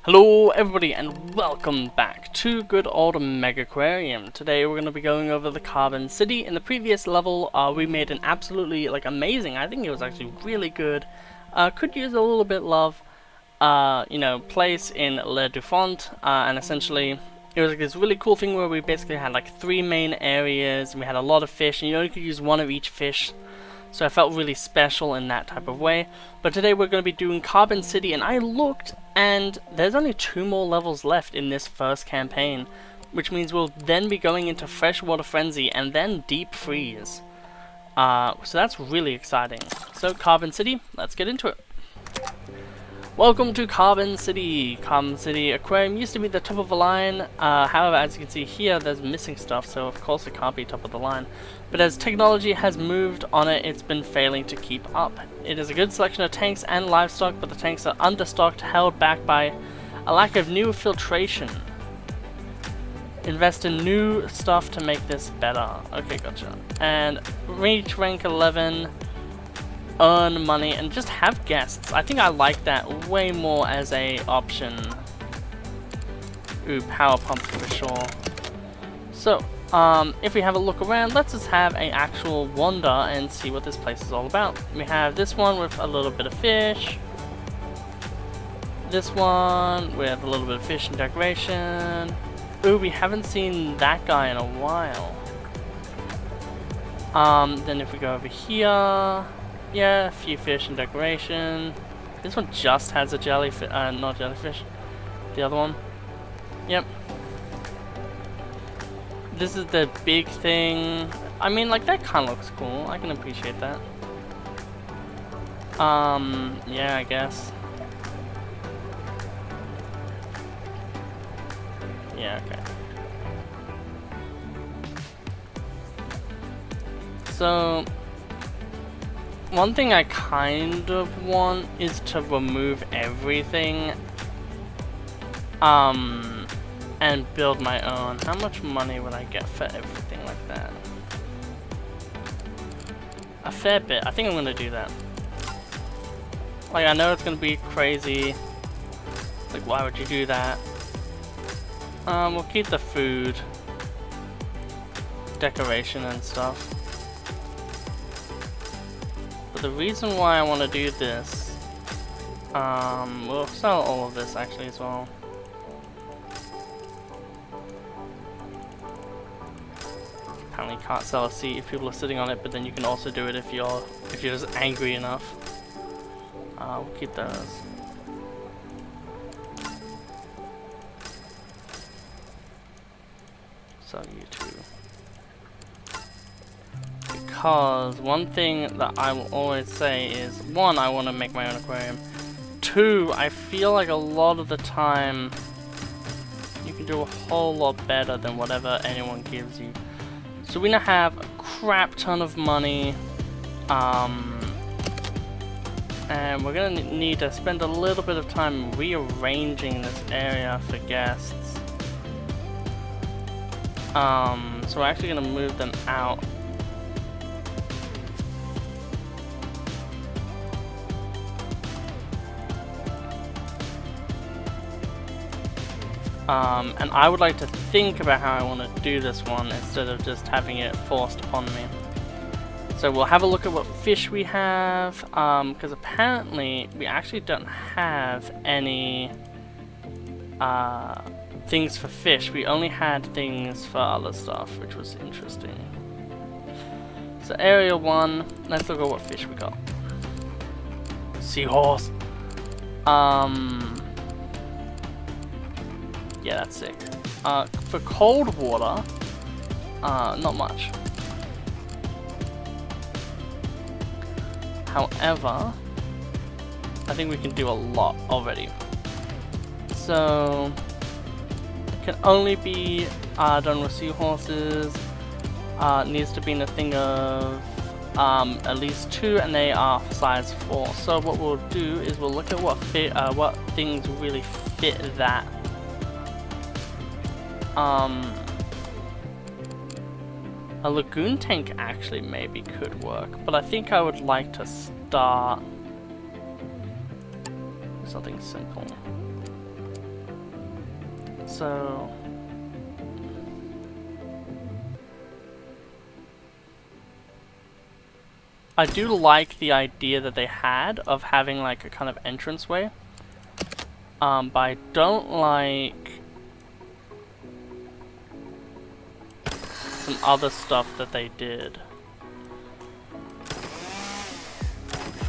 Hello everybody and welcome back to good old Megaquarium. Today we're going to be going over the Carbon City. In the previous level we made an absolutely amazing, I think it was actually really good, could use a little bit love, place in Le Dufont, and essentially it was this really cool thing where we basically had three main areas and we had a lot of fish and you only could use one of each fish. So I felt really special in that type of way. But today we're going to be doing Carbon City, and I looked and there's only 2 more levels left in this first campaign, which means we'll then be going into Freshwater Frenzy and then Deep Freeze. So that's really exciting. So Carbon City, let's get into it. Welcome to Carbon City. Carbon City Aquarium used to be the top of the line, however as you can see here there's missing stuff, so of course it can't be top of the line. But as technology has moved on it, it's been failing to keep up. It is a good selection of tanks and livestock, but the tanks are understocked, held back by a lack of new filtration. Invest in new stuff to make this better. Okay, gotcha. And reach rank 11. Earn money and just have guests. I think I like that way more as a option. Ooh, power pump for sure. So, if we have a look around, let's just have an actual wander and see what this place is all about. We have this one with a little bit of fish. This one with a little bit of fish and decoration. Ooh, we haven't seen that guy in a while. Then if we go over here, yeah, a few fish and decoration. This one just has a jellyfish, not jellyfish. The other one. Yep. This is the big thing. I mean, that kind of looks cool. I can appreciate that. Yeah, I guess. Yeah, okay. So one thing I kind of want is to remove everything and build my own. How much money would I get for everything like that? A fair bit. I think I'm gonna do that. I know it's gonna be crazy. Why would you do that? We'll keep the food, decoration and stuff. But the reason why I want to do this, we'll sell all of this actually as well. Apparently can't sell a seat if people are sitting on it, but then you can also do it if you're just angry enough. We'll keep those. So you two. Because one thing that I will always say is, 1, I want to make my own aquarium. 2, I feel like a lot of the time you can do a whole lot better than whatever anyone gives you. So we now have a crap ton of money, and we're gonna need to spend a little bit of time rearranging this area for guests. So we're actually gonna move them out. And I would like to think about how I want to do this one instead of just having it forced upon me. So we'll have a look at what fish we have, because apparently we actually don't have any things for fish. We only had things for other stuff, which was interesting. So area 1, let's look at what fish we got. Seahorse. Yeah, that's sick. For cold water, not much. However, I think we can do a lot already. So, it can only be done with seahorses. Needs to be in a thing of at least 2, and they are size 4. So what we'll do is we'll look at what things really fit that. A lagoon tank actually maybe could work, but I think I would like to start with something simple. So I do like the idea that they had of having like a kind of entranceway, but I don't like some other stuff that they did.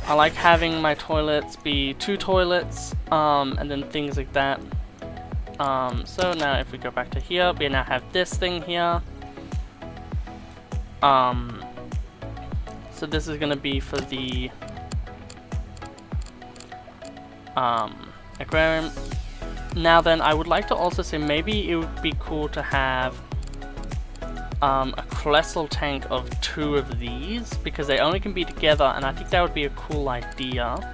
I like having my toilets be 2 toilets, and then things like that. So now if we go back to here, we now have this thing here. So this is gonna be for the aquarium. Now then, I would like to also say maybe it would be cool to have a colossal tank of 2 of these, because they only can be together, and I think that would be a cool idea.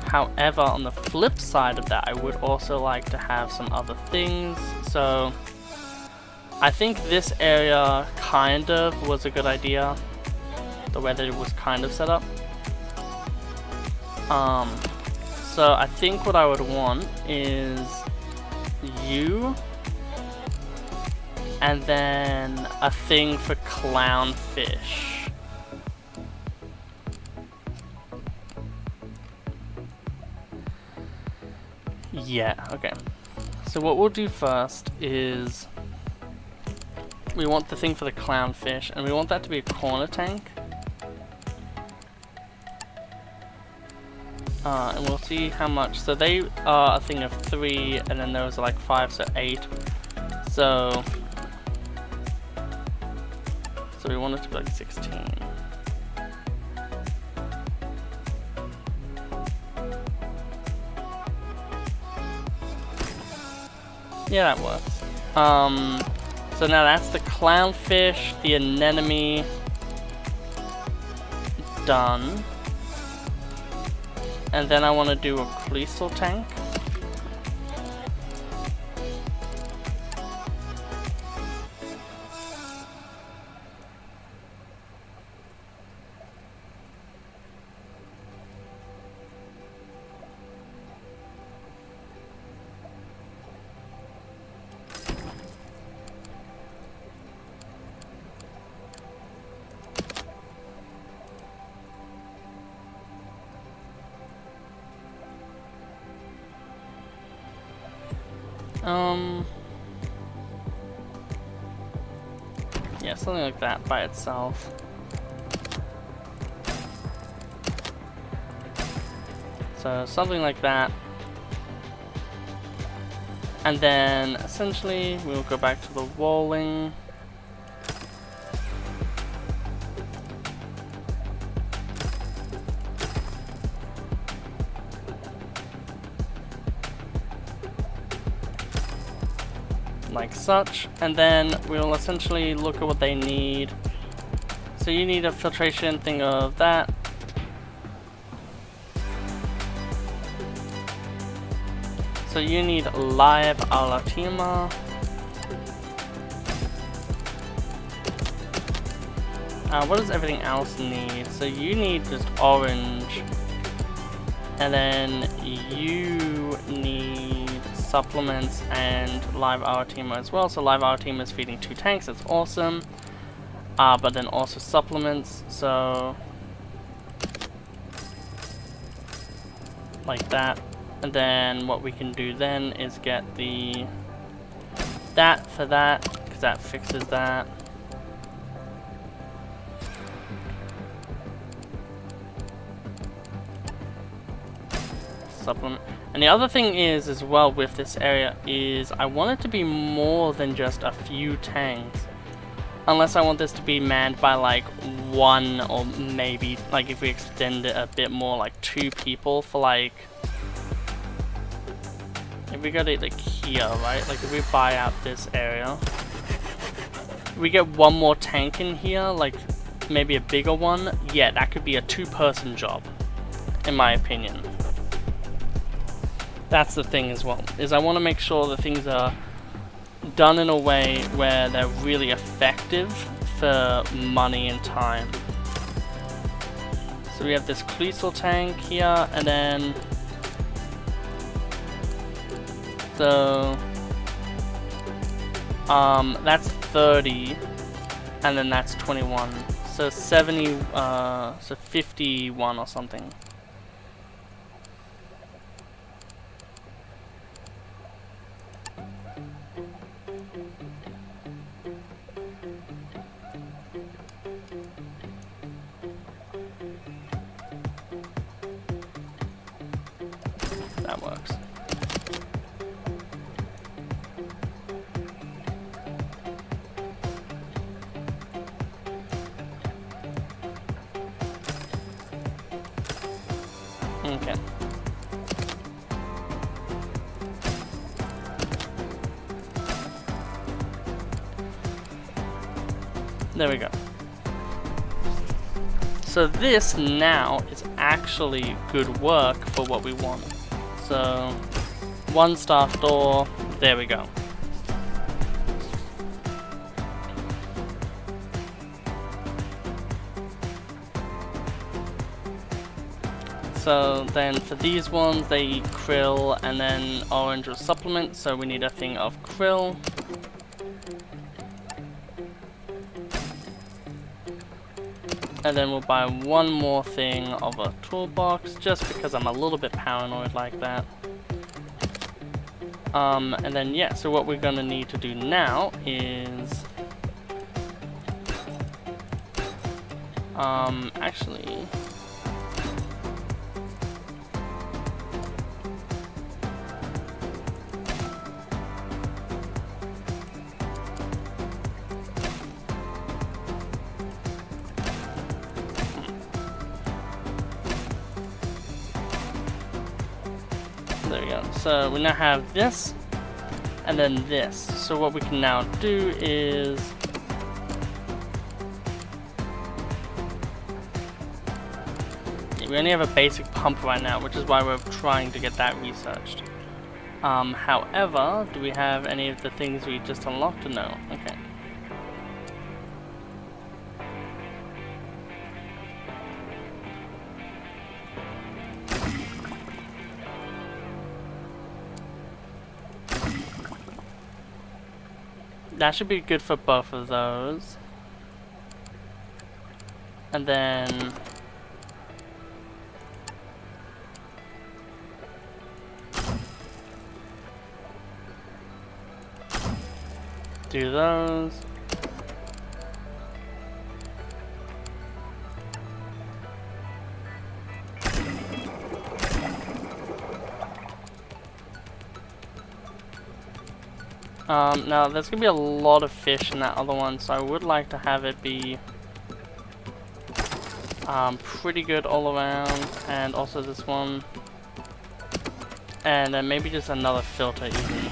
However, on the flip side of that, I would also like to have some other things. So I think this area kind of was a good idea, the way that it was kind of set up. So I think what I would want is you, and then a thing for clownfish. Yeah, okay. So what we'll do first is we want the thing for the clownfish, and we want that to be a corner tank. And we'll see how much. So they are a thing of 3, and then those are like 5, so 8. So we want it to be like 16. Yeah, that works. So now that's the clownfish, the anemone, done. And then I want to do a colossal tank. Yeah, something like that by itself. So something like that. And then essentially we'll go back to the walling. Like such, and then we'll essentially look at what they need. So you need a filtration thing of that. So you need live alatima. What does everything else need? So you need just orange, and then you need supplements and live Aratima as well. So live Aratima is feeding 2 tanks, that's awesome. But then also supplements, so like that. And then what we can do then is get that for that, because that fixes that. Supplement. And the other thing is, as well, with this area is I want it to be more than just a few tanks. Unless I want this to be manned by like 1, or maybe like if we extend it a bit more, like 2 people for like, if we go to like here, right? Like if we buy out this area, we get 1 more tank in here, like maybe a bigger one. Yeah, that could be a 2-person job, in my opinion. That's the thing as well, is I want to make sure that things are done in a way where they're really effective for money and time. So we have this colossal tank here, and then so That's 30, and then that's 21. So 70, so 51 or something. That works. Okay. There we go. So this now is actually good work for what we want. So, one staff door, there we go. So then for these ones, they eat krill and then orange will supplement, so we need a thing of krill. And then we'll buy one more thing of a toolbox, just because I'm a little bit paranoid like that. And then yeah, so what we're gonna need to do now is... actually... There we go. So we now have this, and then this. So what we can now do is... we only have a basic pump right now, which is why we're trying to get that researched. However, do we have any of the things we just unlocked? No. Okay. That should be good for both of those. And then... do those. Now there's gonna be a lot of fish in that other one, so I would like to have it be pretty good all around, and also this one, and then maybe just another filter even.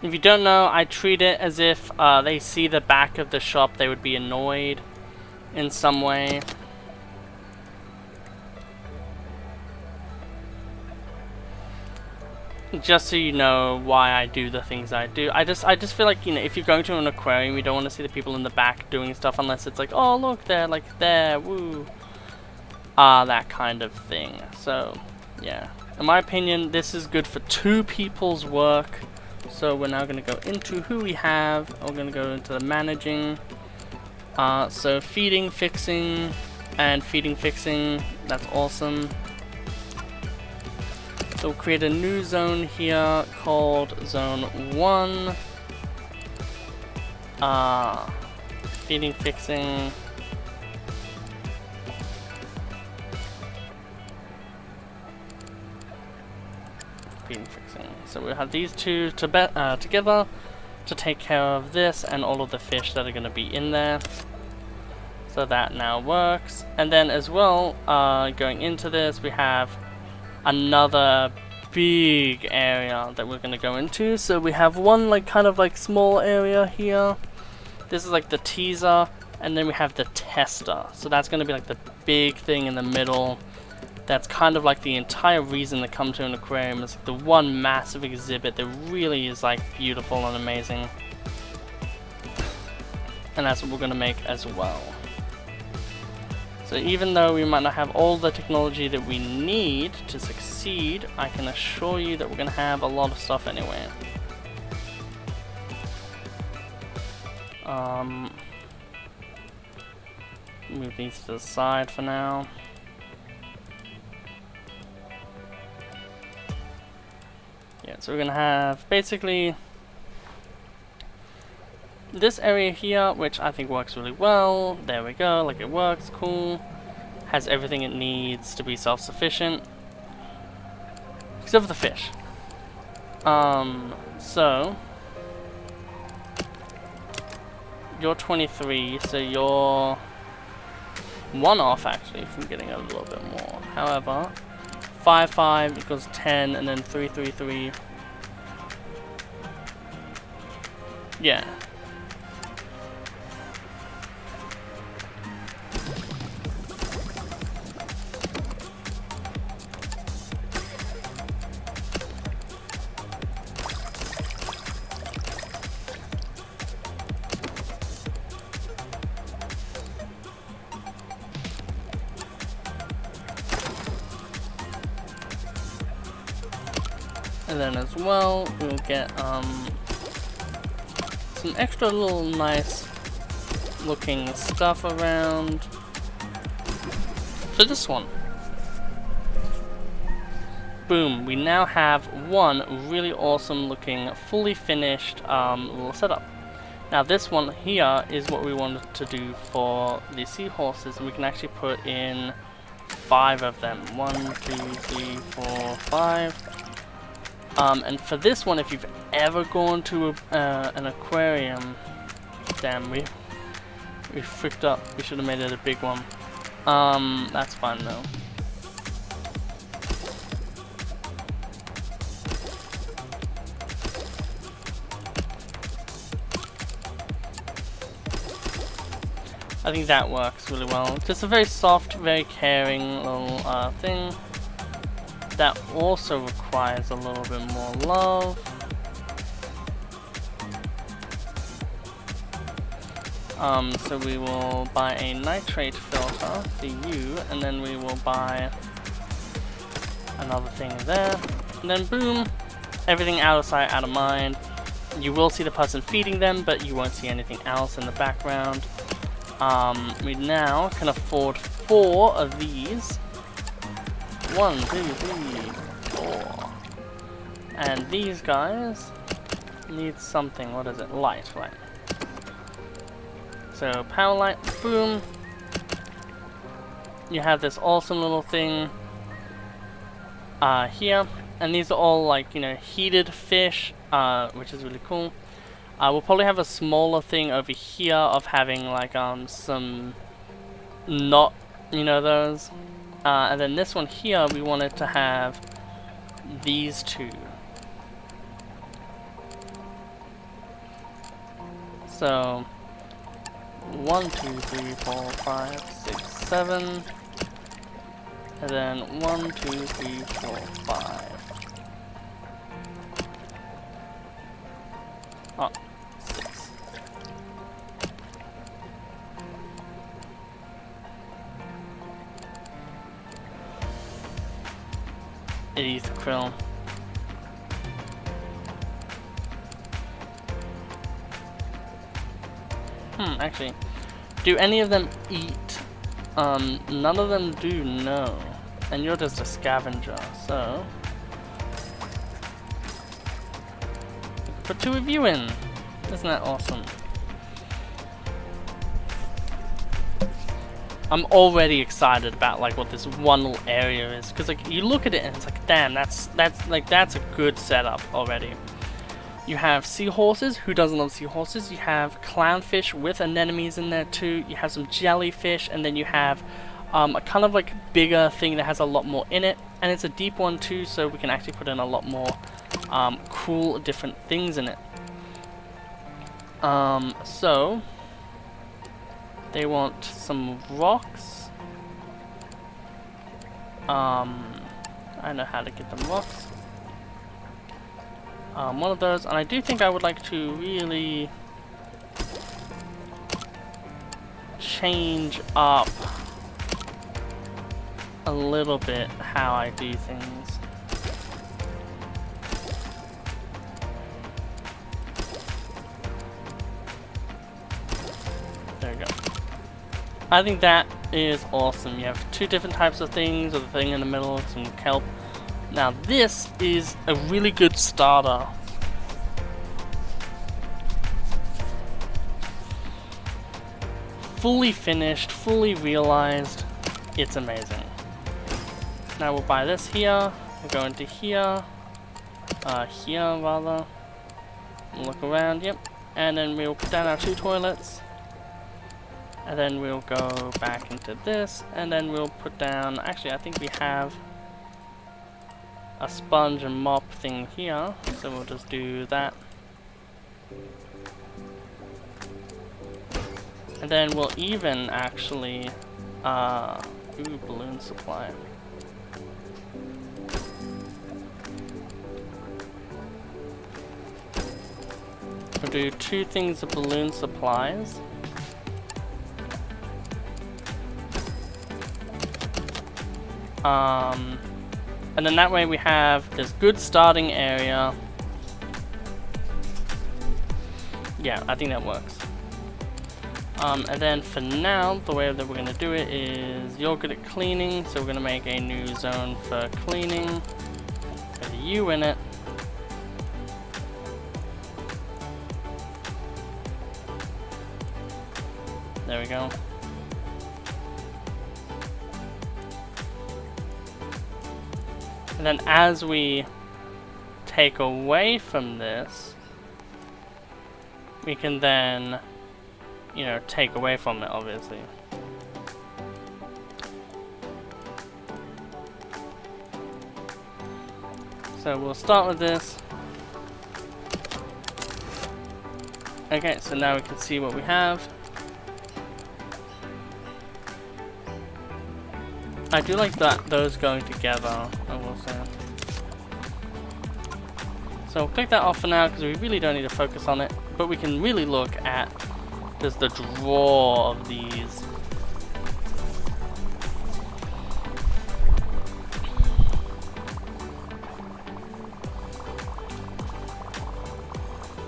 If you don't know, I treat it as if they see the back of the shop, they would be annoyed in some way. Just so you know why I do the things I do. I just feel like, you know, if you're going to an aquarium, you don't want to see the people in the back doing stuff unless it's like, oh look, they're like there, woo. That kind of thing. So, yeah. In my opinion, this is good for 2 people's work. So we're now going to go into who we have. We're going to go into the managing. So feeding, fixing, and feeding fixing. That's awesome. So we'll create a new zone here called Zone 1. Feeding fixing. Feeding fixing. So we'll have these two together to take care of this and all of the fish that are going to be in there. So that now works. And then as well, going into this, we have another big area that we're going to go into. So we have one like kind of like small area here. This is like the teaser, and then we have the tester. So that's going to be like the big thing in the middle. That's kind of like the entire reason to come to an aquarium. Is like the one massive exhibit that really is like beautiful and amazing. And that's what we're going to make as well. So even though we might not have all the technology that we need to succeed, I can assure you that we're going to have a lot of stuff anyway. Move these to the side for now. Yeah, so we're going to have basically this area here, which I think works really well. There we go, like it works, cool. Has everything it needs to be self-sufficient. Except for the fish. So you're 23, so you're one off actually from getting a little bit more. However, 5, 5 equals 10, and then 3, 3, 3. Yeah. And then as well, we'll get some extra little nice looking stuff around. So this one. Boom, we now have one really awesome looking, fully finished little setup. Now this one here is what we wanted to do for the seahorses, and we can actually put in 5 of them. 1, 2, 3, 4, 5. And for this one, if you've ever gone to an aquarium, damn, we fricked up. We should have made it a big one. That's fine though. I think that works really well. Just a very soft, very caring little thing. That also requires a little bit more love. So we will buy a nitrate filter for you, and then we will buy another thing there. And then boom, everything out of sight, out of mind. You will see the person feeding them, but you won't see anything else in the background. We now can afford 4 of these. 1, 2, 3, 4. And these guys need something. What is it? Light, right? So power light, boom. You have this awesome little thing here, and these are all like, you know, heated fish, which is really cool. We'll probably have a smaller thing over here of having like some not, you know, those. And then this one here, we wanted to have these 2. So 1, 2, 3, 4, 5, 6, 7. And then 1, 2, 3, 4, 5. Oh, 6. It eats the krill. Actually, do any of them eat None of them do, no. And you're just a scavenger, so... put 2 of you in! Isn't that awesome? I'm already excited about like what this one little area is, because like you look at it and it's like, damn, that's a good setup already. You have seahorses. Who doesn't love seahorses? You have clownfish with anemones in there too. You have some jellyfish, and then you have a kind of like bigger thing that has a lot more in it, and it's a deep one too, so we can actually put in a lot more cool different things in it. So they want some rocks. I know how to get them rocks. One of those, and I do think I would like to really change up a little bit how I do things. There we go. I think that is awesome. You have 2 different types of things, with a thing in the middle, some kelp. Now this is a really good starter. Fully finished, fully realized. It's amazing. Now we'll buy this here. We'll go into here. Here rather. Look around, yep. And then we'll put down our 2 toilets. And then we'll go back into this. And then we'll put down, actually I think we have a sponge and mop thing here, so we'll just do that. And then we'll even actually balloon supply. We'll do 2 things of balloon supplies. And then that way we have this good starting area. Yeah, I think that works. And then for now, the way that we're going to do it is, you're good at cleaning, so we're going to make a new zone for cleaning with you in it. There we go. And then as we take away from this, we can then, you know, take away from it, obviously. So we'll start with this. Okay, so now we can see what we have. I do like that those going together, I will say. So we'll click that off for now because we really don't need to focus on it, but we can really look at just the draw of these.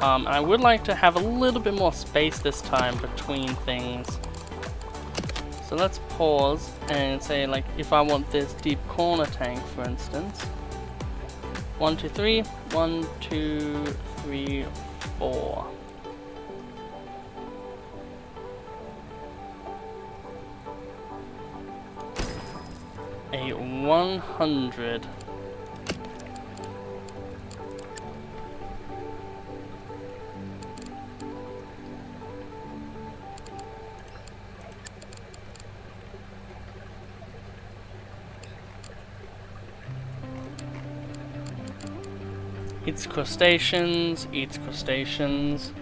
I would like to have a little bit more space this time between things. So let's pause and say, like, if I want this deep corner tank, for instance. 1, 2, 3. 1, 2, 3, 4. A 100. Eats crustaceans, eats crustaceans.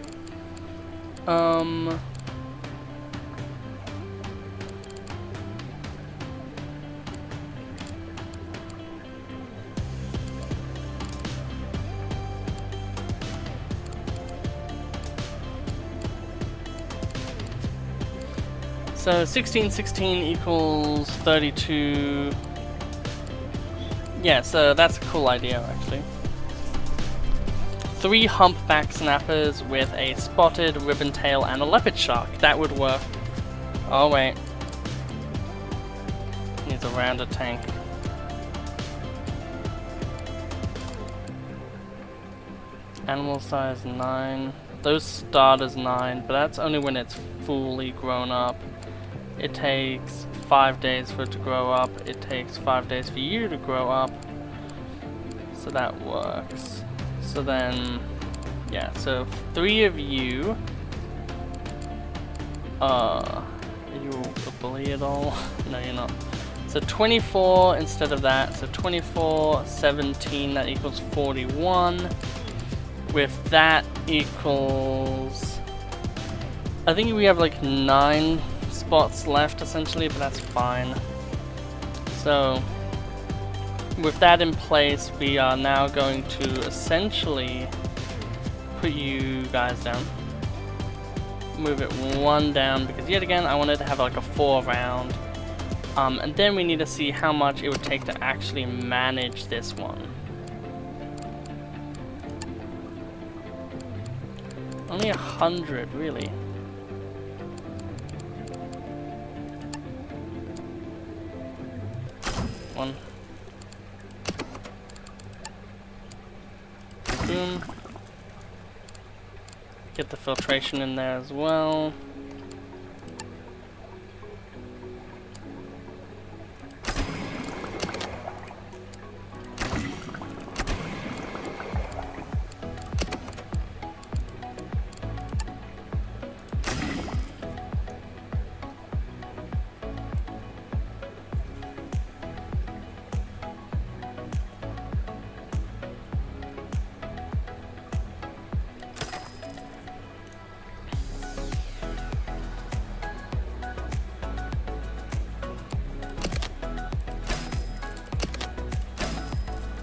So 16, 16 equals 32. Yeah, so that's a cool idea, actually. 3 humpback snappers with a spotted ribbon tail and a leopard shark. That would work. Oh wait. is around a tank. Animal size 9. Those start as 9, but that's only when it's fully grown up. It takes 5 days for it to grow up. It takes 5 days for you to grow up. So that works. So then, yeah, so 3 of you. Are you a bully at all? No, you're not. So 24 instead of that. So 24, 17, that equals 41. With that equals... I think we have like 9 spots left essentially, but that's fine. So with that in place, we are now going to essentially put you guys down. Move it 1 down, because yet again I wanted to have like a 4 round. And then we need to see how much it would take to actually manage this one. Only 100, really. One. Boom. Get the filtration in there as well.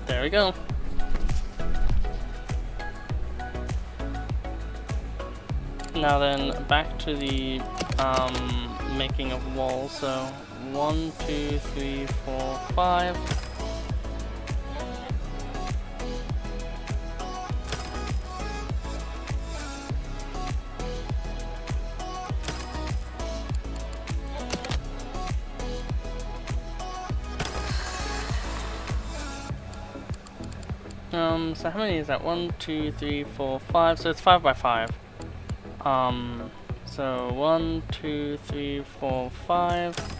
There we go. Now then, back to the making of walls. So 1, 2, 3, 4, 5. So how many is that? 1, 2, 3, 4, 5. So it's 5 by 5. So 1, 2, 3, 4, 5.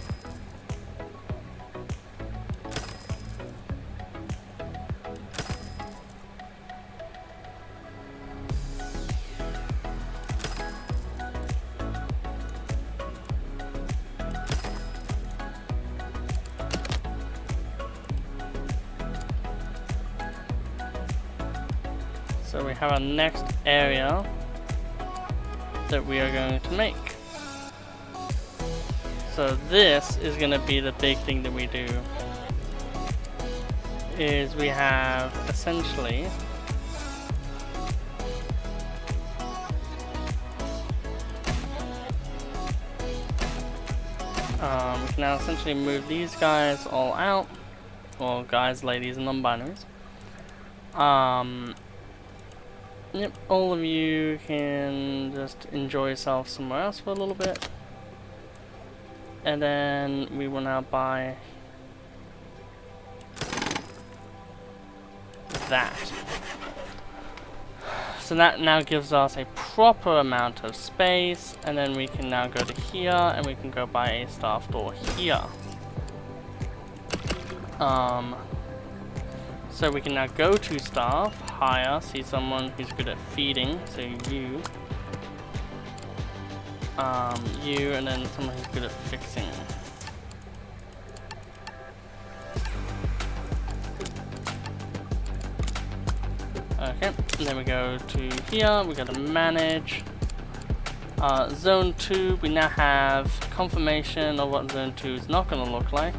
So we have our next area that we are going to make. So this is going to be the big thing that we do. Is we have essentially we can now essentially move these guys all out. Well, guys, ladies, and non-binaries. Yep, all of you can just enjoy yourself somewhere else for a little bit. And then we will now buy that. So that now gives us a proper amount of space, and then we can now go to here and we can go buy a staff door here. So we can now go to staff, hire, see someone who's good at feeding, so you, and then someone who's good at fixing. Okay, and then we go to here, we go to manage. Zone 2, we now have confirmation of what Zone 2 is not going to look like.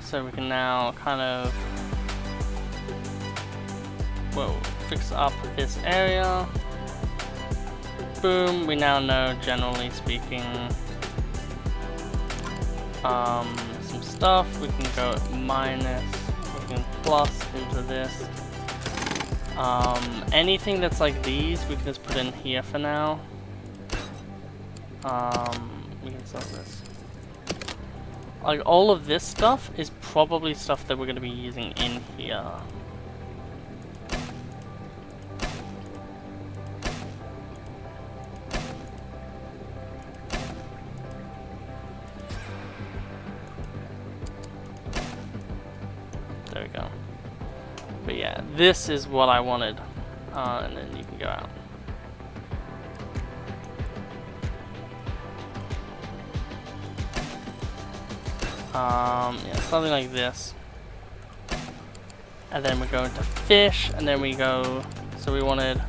So we can now kind of, fix up this area. Boom, we now know, generally speaking, some stuff. We can go minus, we can plus into this. Anything that's like these, we can just put in here for now. We can sell this. Like, all of this stuff is probably stuff that we're going to be using in here. There we go. But yeah, this is what I wanted. And then you can go out. Yeah, something like this. And then we go into fish, and then we go, so we wanted,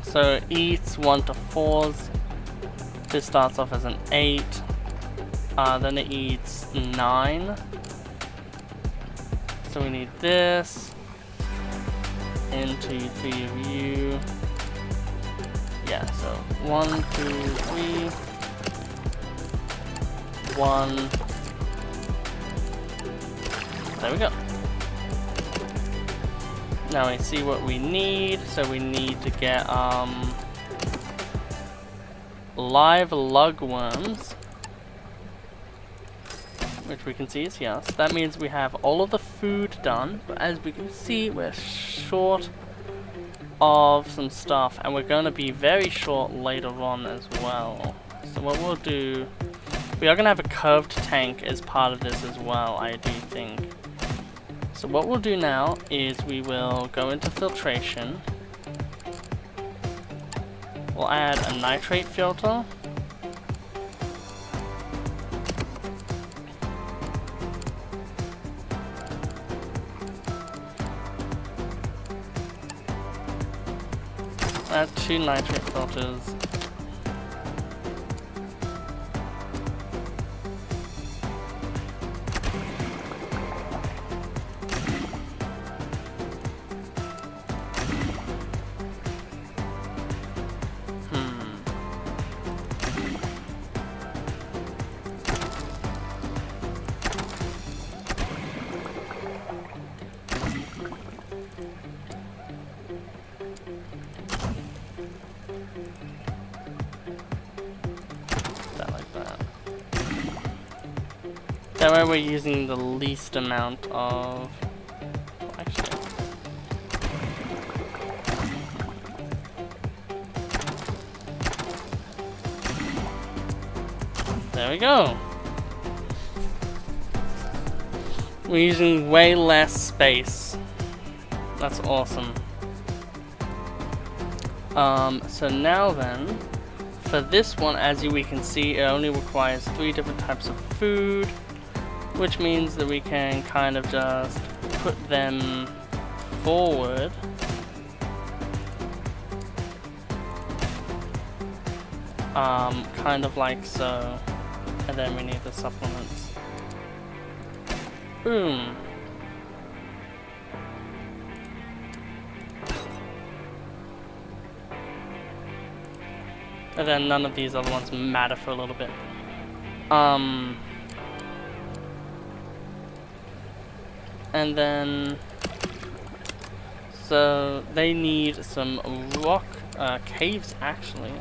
so it eats 1 to 4s. This starts off as an 8. Then it eats 9. So we need this. Into 3 of you. Yeah, so 1, 2, 3. 1. There we go. Now we see what we need. So we need to get live lugworms, which we can see is here. So that means we have all of the food done, but as we can see, we're short of some stuff, and we're going to be very short later on as well. So what we'll do, we are going to have a curved tank as part of this as well, I do think. So what we'll do now is we will go into filtration. We'll add a nitrate filter. Add 2 nitrate filters. That way we're using the least amount of... Actually... There we go! We're using way less space. That's awesome. So now then, for this one, as we can see, it only requires 3 different types of food, which means that we can kind of just put them forward. Kind of like so. And then we need the supplements. Boom. And then none of these other ones matter for a little bit. And then, so they need some rock caves actually.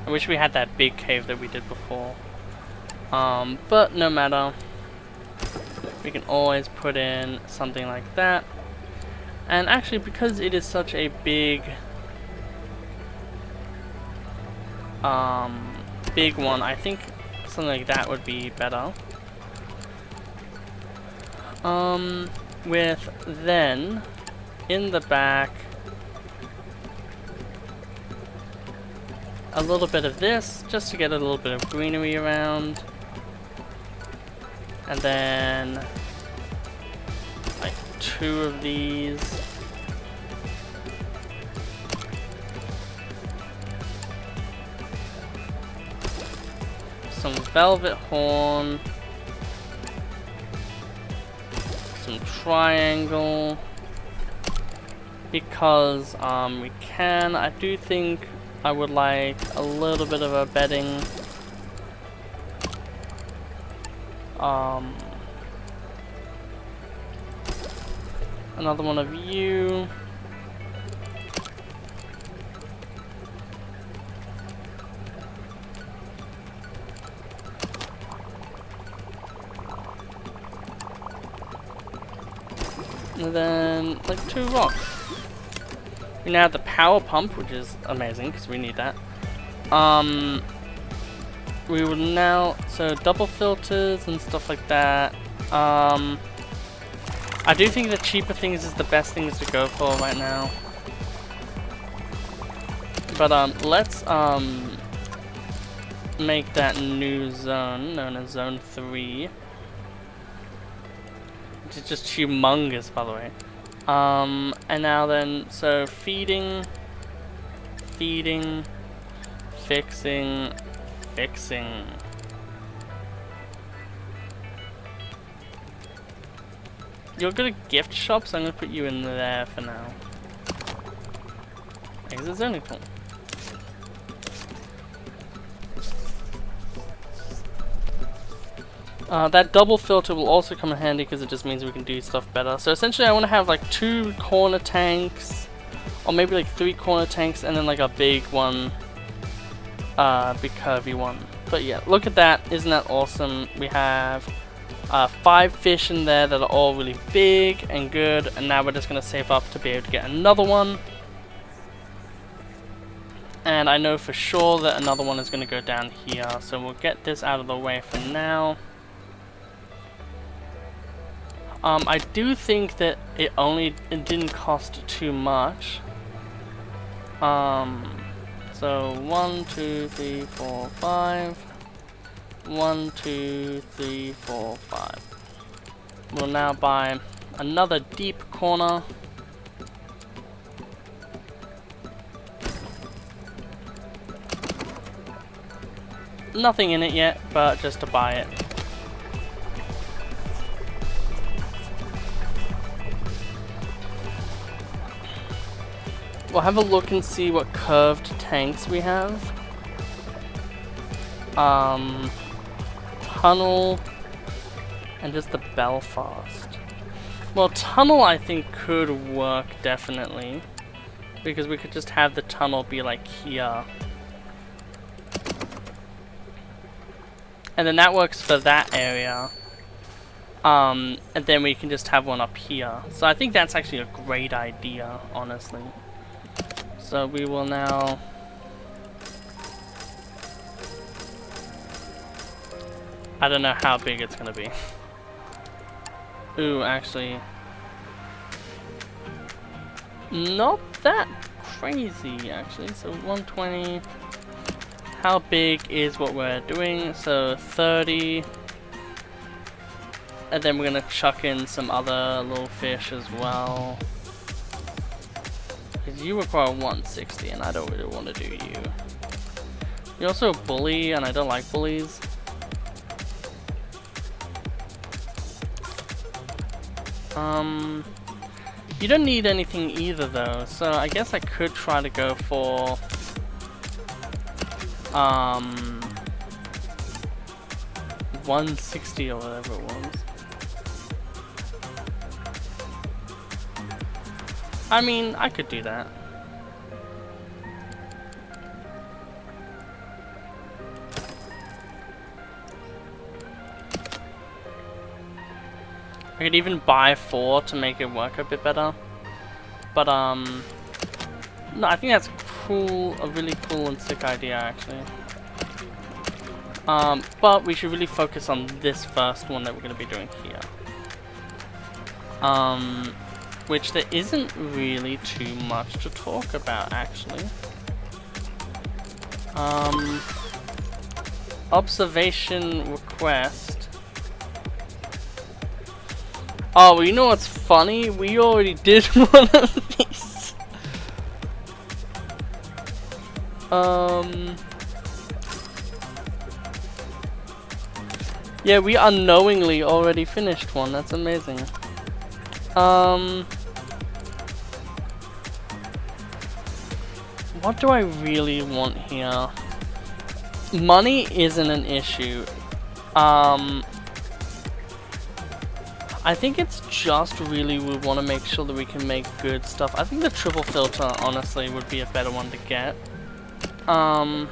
I wish we had that big cave that we did before. But no matter. We can always put in something like that. And actually, because it is such a big one, I think something like that would be better. With then in the back a little bit of this, just to get a little bit of greenery around, and then like 2 of these. Some velvet horn, some triangle, because we can. I do think I would like a little bit of a bedding. Another one of you. And then, like, 2 rocks. We now have the power pump, which is amazing, because we need that. We will now, so double filters and stuff like that. I do think the cheaper things is the best things to go for right now. But let's make that new zone known as Zone 3. Which is just humongous, by the way. And now then, so feeding, fixing. You're good at gift shops, so I'm gonna put you in there for now. Exit zoning tool. That double filter will also come in handy because it just means we can do stuff better. So essentially I want to have like 2 corner tanks, or maybe like 3 corner tanks, and then like a big one, big curvy one. But yeah, look at that, isn't that awesome? We have 5 fish in there that are all really big and good, and now we're just going to save up to be able to get another one. And I know for sure that another one is going to go down here, so we'll get this out of the way for now. I do think that it didn't cost too much. So 1, 2, 3, 4, 5. 1, 2, 3, 4, 5. We'll now buy another deep corner. Nothing in it yet, but just to buy it. We'll have a look and see what curved tanks we have. Tunnel and just the Belfast. Well, tunnel I think could work definitely, because we could just have the tunnel be like here. And then that works for that area. And then we can just have one up here. So I think that's actually a great idea, honestly. So we will now... I don't know how big it's gonna be. Ooh, actually... not that crazy, actually. So 120... How big is what we're doing? So 30... And then we're gonna chuck in some other little fish as well. Because you require 160 and I don't really want to do you. You're also a bully and I don't like bullies. You don't need anything either though, so I guess I could try to go for 160 or whatever it was. I mean, I could do that. I could even buy 4 to make it work a bit better. But, no, I think that's cool, a really cool and sick idea, actually. But we should really focus on this first one that we're going to be doing here. Which there isn't really too much to talk about, actually. Observation request. Oh, well, you know what's funny? We already did one of these. Yeah, we unknowingly already finished one. That's amazing. What do I really want here? Money isn't an issue. I think it's just really we want to make sure that we can make good stuff. I think the triple filter, honestly, would be a better one to get. Yeah,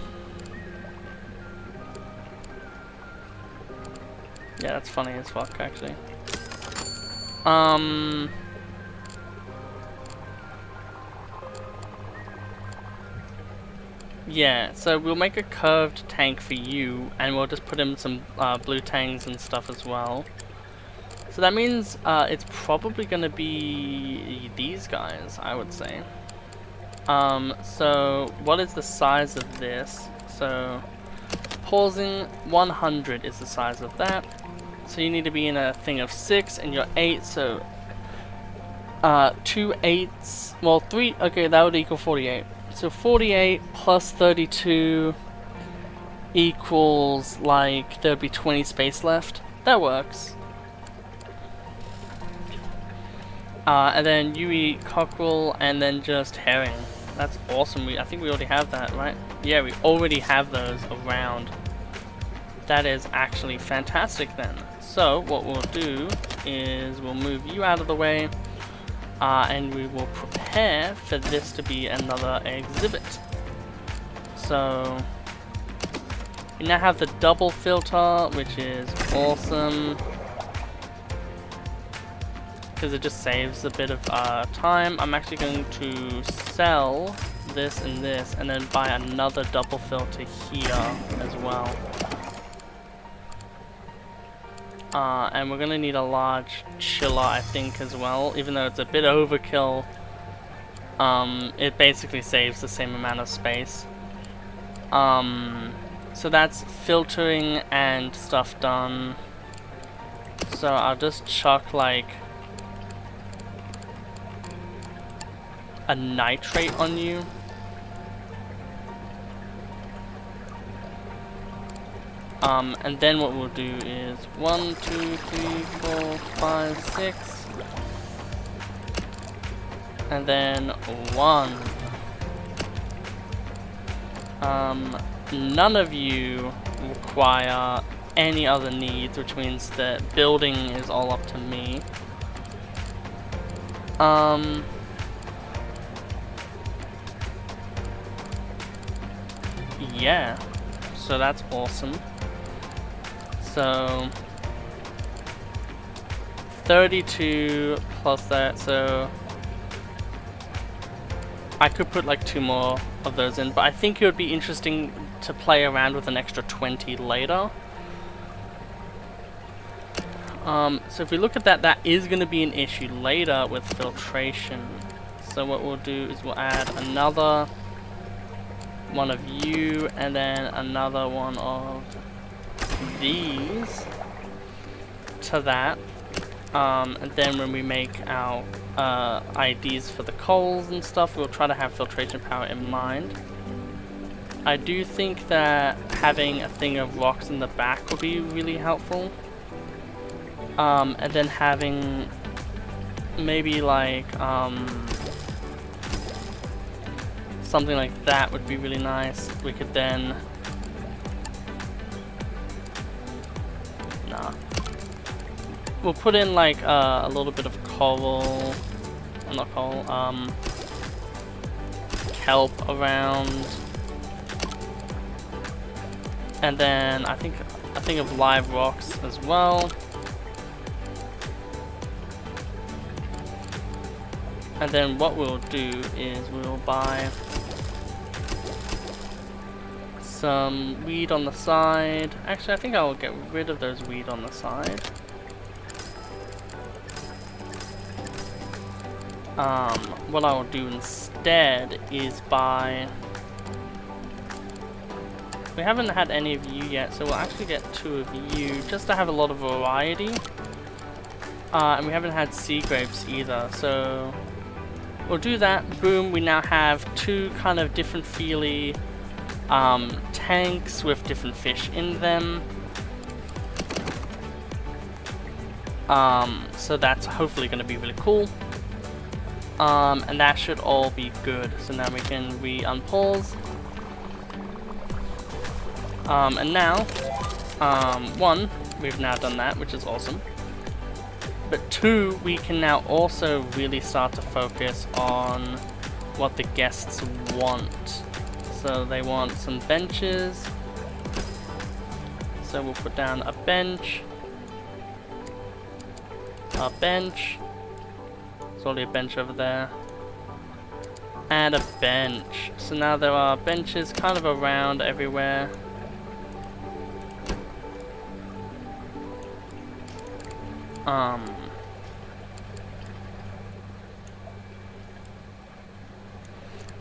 that's funny as fuck, actually. Yeah, so we'll make a curved tank for you, and we'll just put in some blue tanks and stuff as well. So that means it's probably going to be these guys, I would say. So what is the size of this? So pausing 100 is the size of that. So you need to be in a thing of 6 and you're 8, so 2 8s, well 3, okay, that would equal 48. So 48 plus 32 equals, like, there'd be 20 space left. That works. And then you eat cockerel and then just herring. That's awesome. I think we already have that, right? Yeah, we already have those around. That is actually fantastic then. So what we'll do is we'll move you out of the way, and we will prepare for this to be another exhibit. So we now have the double filter, which is awesome, because it just saves a bit of time. I'm actually going to sell this and then buy another double filter here as well. And we're gonna need a large chiller, I think, as well. Even though it's a bit overkill, it basically saves the same amount of space. So that's filtering and stuff done. So I'll just chuck like a nitrate on you. And then what we'll do is 1, 2, 3, 4, 5, 6, and then 1. None of you require any other needs, which means that building is all up to me. Yeah, so that's awesome. So 32 plus that, so I could put like 2 more of those in, but I think it would be interesting to play around with an extra 20 later. So if we look at that, that is going to be an issue later with filtration. So what we'll do is we'll add another one of you, and then another one of these to that, and then when we make our IDs for the coals and stuff, we'll try to have filtration power in mind. I do think that having a thing of rocks in the back will be really helpful, and then having maybe like something like that would be really nice. We could then we'll put in like a little bit of coral, not coral, kelp around, and then I think of live rocks as well. And then what we'll do is we'll buy some weed on the side. Actually, I think I'll get rid of those weed on the side. What I will do instead is buy... We haven't had any of you yet, so we'll actually get 2 of you, just to have a lot of variety. And we haven't had sea grapes either, so we'll do that. Boom, we now have 2 kind of different feely tanks with different fish in them. So that's hopefully going to be really cool. And that should all be good. So now we can unpause. And now, 1, we've now done that, which is awesome. But 2, we can now also really start to focus on what the guests want. So they want some benches. So we'll put down a bench. A bench. There's already a bench over there. and a bench. So now there are benches kind of around everywhere.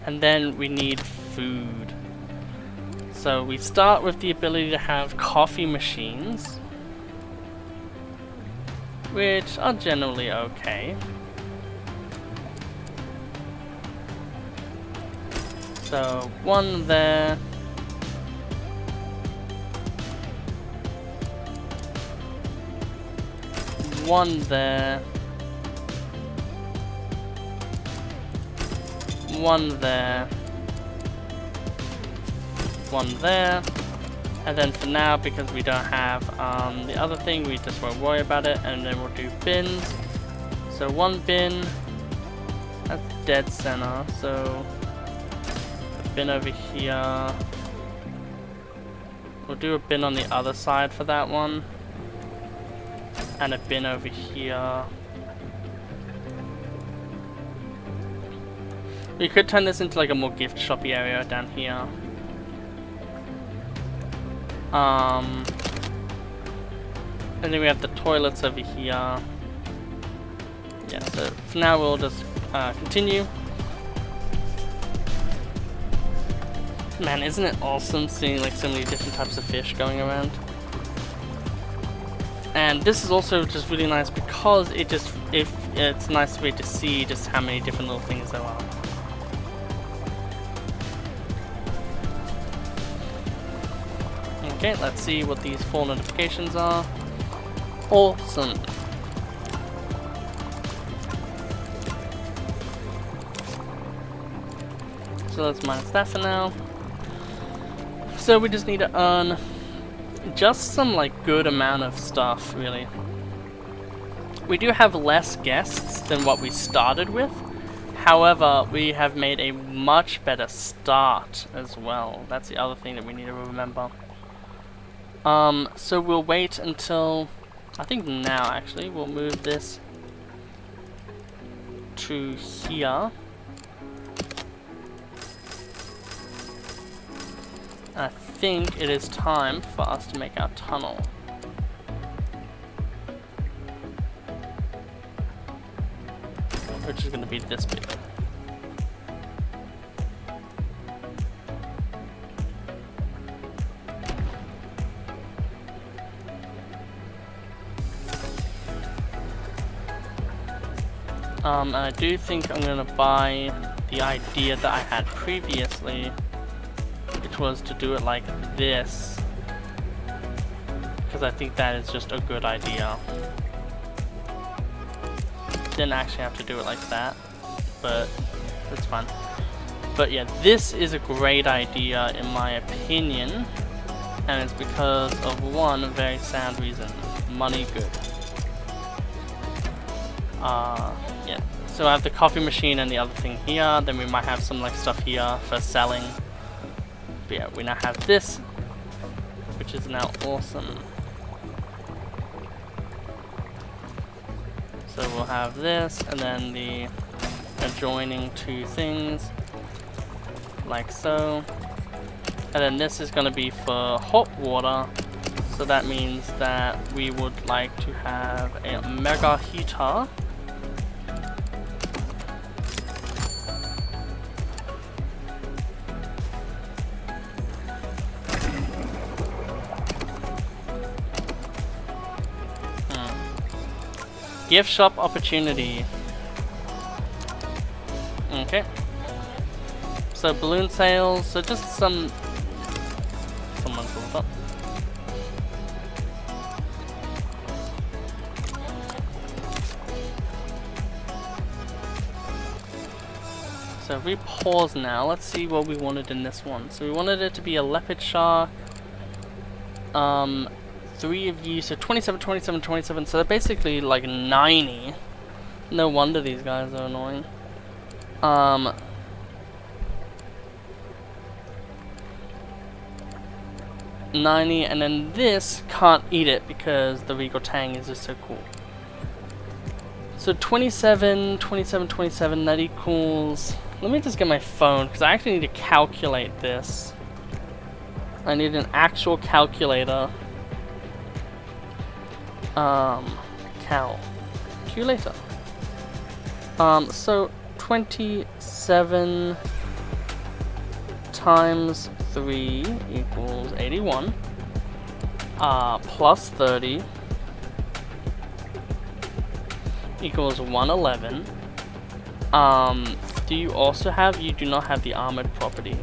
And then we need food. So we start with the ability to have coffee machines, which are generally okay. So one there. One there. One there. One there. And then for now, because we don't have the other thing, we just won't worry about it, and then we'll do bins. So one bin, that's dead center, so a bin over here. We'll do a bin on the other side for that one. And a bin over here. We could turn this into like a more gift shoppy area down here. And then we have the toilets over here. Yeah, so for now we'll just continue. Man, isn't it awesome seeing like so many different types of fish going around? And this is also just really nice because it's nice to be able to see just how many different little things there are. Okay, let's see what these 4 notifications are. Awesome. So let's minus that for now. So we just need to earn just some like good amount of stuff, really. We do have less guests than what we started with. However, we have made a much better start as well. That's the other thing that we need to remember. So we'll wait until, I think now actually, we'll move this to here. I think it is time for us to make our tunnel. Which is going to be this big. And I do think I'm going to buy the idea that I had previously, which was to do it like this, because I think that is just a good idea. Didn't actually have to do it like that, but that's fine. But yeah, this is a great idea in my opinion, and it's because of one very sound reason: money good. Yeah. So I have the coffee machine and the other thing here. Then we might have some like stuff here for selling. But yeah, we now have this, which is now awesome. So we'll have this, and then the adjoining 2 things, like so. And then this is going to be for hot water. So that means that we would like to have a mega heater. Gift shop opportunity. Okay. So balloon sales, so just someone's up. So if we pause now, let's see what we wanted in this one. So we wanted it to be a leopard shark. 3 of you, so 27, 27, 27, so they're basically like 90. No wonder these guys are annoying. 90, and then this can't eat it because the Regal Tang is just so cool. So 27, 27, 27, that equals Let me just get my phone, because I actually need to calculate this. I need an actual calculator. Calculator. So 27 times 3 equals 81. Plus 30 equals 111. Do you also have? You do not have the armored property.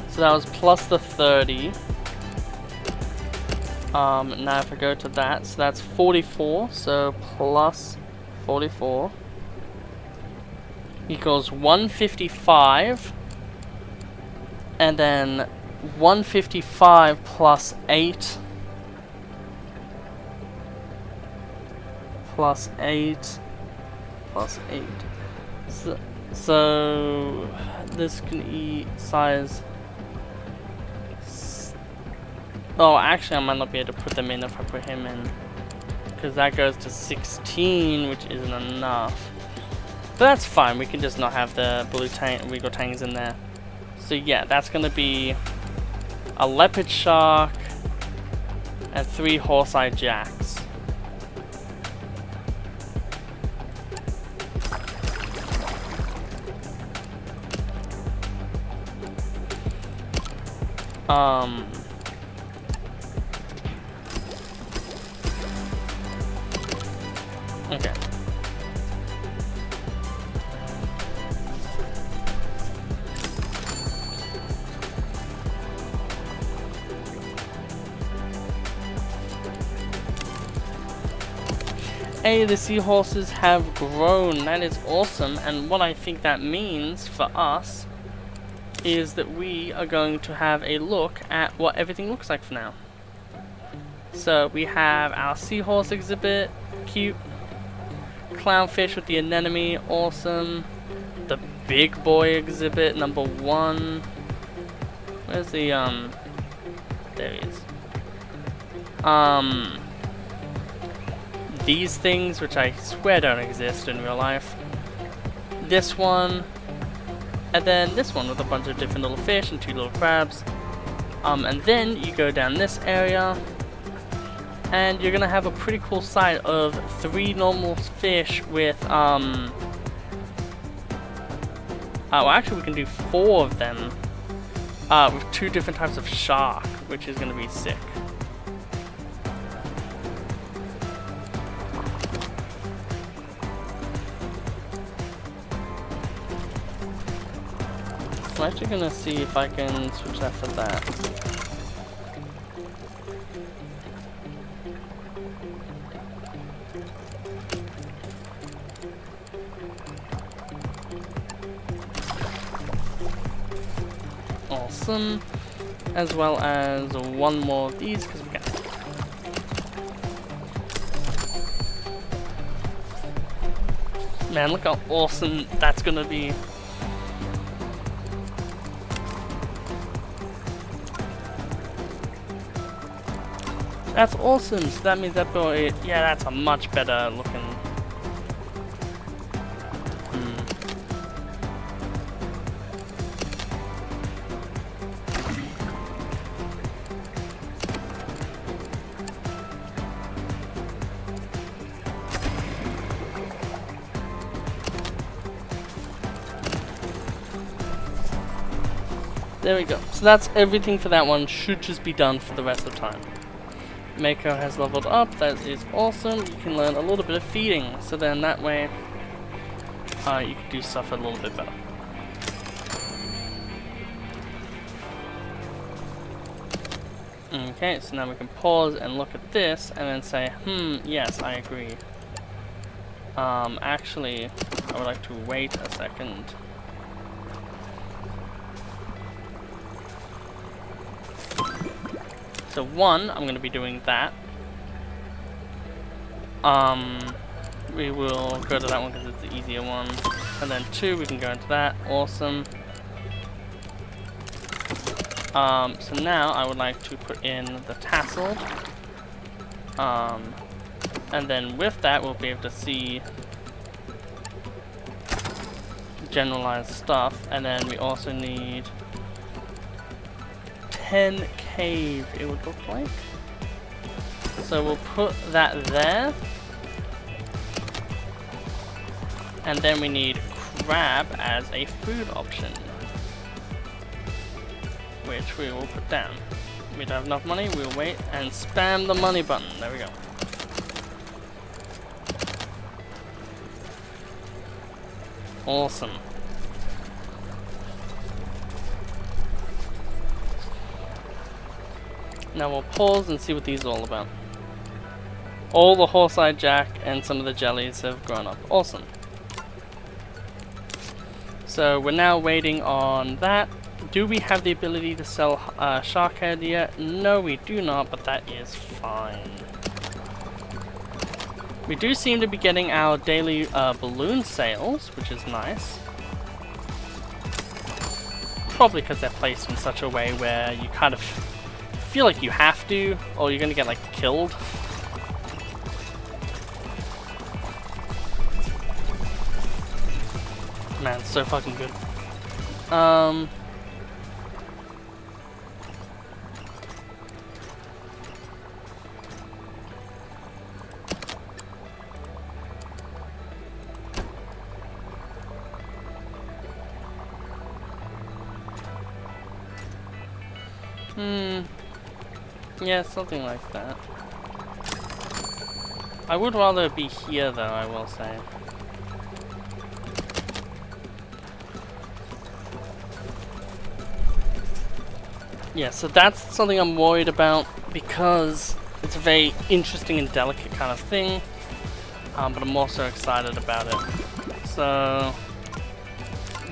So that was plus the 30. Now if I go to that, so that's 44, so plus 44 equals 155, and then 155 plus 8 plus 8 plus 8. So this can eat size. Oh, actually, I might not be able to put them in if I put him in, because that goes to 16, which isn't enough. But that's fine. We can just not have the blue regal tangs in there. So yeah, that's gonna be a leopard shark and 3 horse-eyed jacks. Okay. Hey, the seahorses have grown. That is awesome. And what I think that means for us is that we are going to have a look at what everything looks like for now. So we have our seahorse exhibit, cute. Clownfish with the anemone, awesome. The big boy exhibit, number 1. Where's the, there he is. These things, which I swear don't exist in real life. This one. And then this one with a bunch of different little fish and 2 little crabs. And then you go down this area, and you're gonna have a pretty cool sight of 3 normal fish with well, actually we can do 4 of them with 2 different types of shark, which is gonna be sick. I'm actually gonna see if I can switch that for that. Awesome. As well as 1 more of these, because we can. Man, look how awesome that's gonna be. That's awesome. So that means that boy, yeah, that's a much better looking. There we go. So that's everything for that one. Should just be done for the rest of the time. Mako has leveled up. That is awesome. You can learn a little bit of feeding. So then that way, you can do stuff a little bit better. Okay, so now we can pause and look at this and then say, yes, I agree. Actually, I would like to wait a second. So 1, I'm going to be doing that. we will go to that one because it's the easier one. And then 2, we can go into that. Awesome. So now I would like to put in the tassel. And then with that, we'll be able to see generalized stuff. And then we also need 10 cave, it would look like. So we'll put that there. And then we need crab as a food option, which we will put down. We don't have enough money, we'll wait and spam the money button. There we go. Awesome. Now we'll pause and see what these are all about. All the horse-eyed jack and some of the jellies have grown up. Awesome. So we're now waiting on that. Do we have the ability to sell shark head yet? No, we do not, but that is fine. We do seem to be getting our daily balloon sales, which is nice. Probably because they're placed in such a way where you kind of feel like you have to, or you're gonna get like killed. Man, so fucking good. Yeah, something like that. I would rather be here though, I will say. Yeah, so that's something I'm worried about because it's a very interesting and delicate kind of thing, but I'm also excited about it. So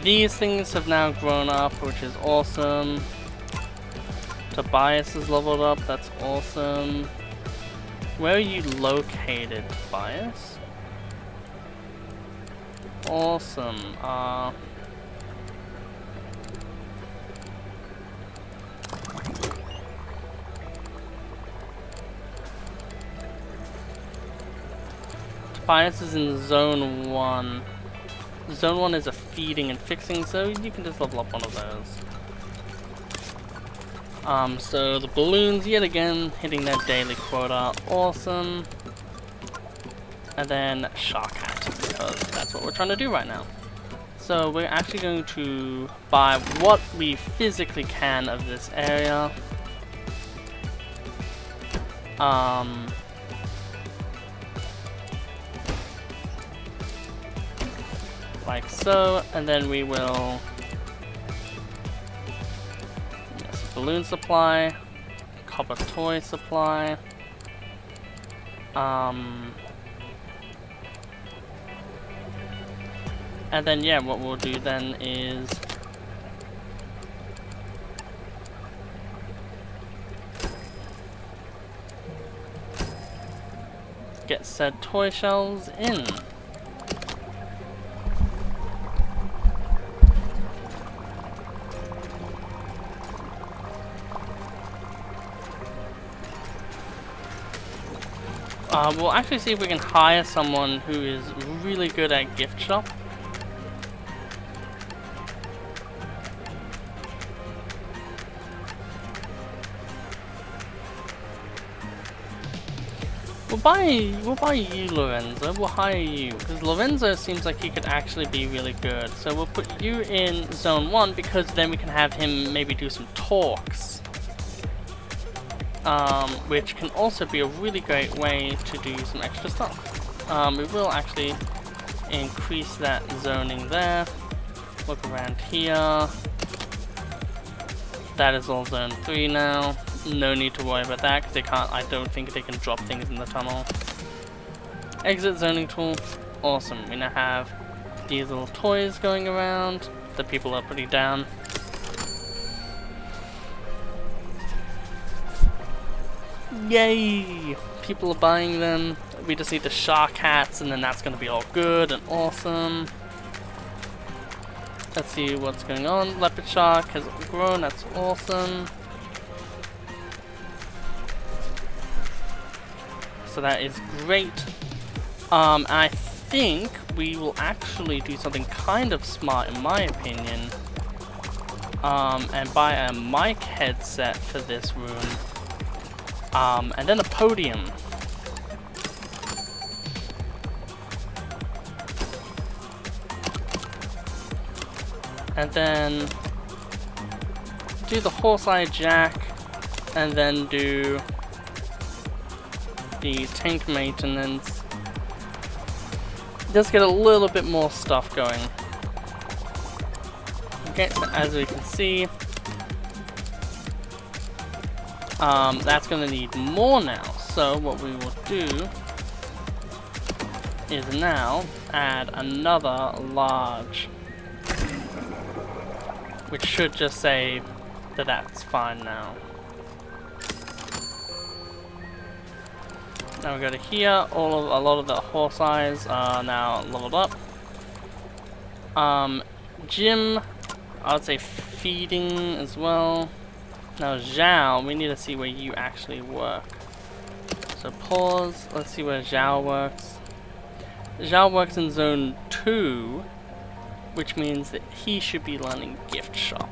these things have now grown up, which is awesome. Tobias is leveled up, that's awesome. Where are you located, Tobias? Awesome. Tobias is in Zone 1. Zone 1 is a feeding and fixing, so you can just level up one of those. So the balloons, yet again, hitting their daily quota. Awesome. And then shark hat, because that's what we're trying to do right now. So we're actually going to buy what we physically can of this area. Like so, and then we will balloon supply, copper toy supply, and then yeah, what we'll do then is get said toy shells in. We'll actually see if we can hire someone who is really good at gift shop. We'll buy you, Lorenzo. We'll hire you, because Lorenzo seems like he could actually be really good. So we'll put you in Zone 1, because then we can have him maybe do some talks. Which can also be a really great way to do some extra stuff. We will actually increase that zoning there. Look around here. That is all Zone 3 now. No need to worry about that, because they can't. I don't think they can drop things in the tunnel. Exit zoning tool. Awesome. We now have these little toys going around that people are putting down. Yay! people are buying them. We just need the shark hats, and then that's going to be all good and awesome. Let's see what's going on. Leopard shark has grown. That's awesome. So that is great. I think we will actually do something kind of smart, in my opinion, and buy a mic headset for this room, and then a podium. And then do the horse-eye jack, and then do the tank maintenance. Just get a little bit more stuff going. Okay, so as we can see, that's going to need more now. So what we will do is now add another large, which should just say that that's fine now. Now we go to here. A lot of the horse eyes are now leveled up. Gym, I would say feeding as well. Now Zhao, we need to see where you actually work. So pause. Let's see where Zhao works. Zhao works in zone 2. Which means that he should be learning gift shop.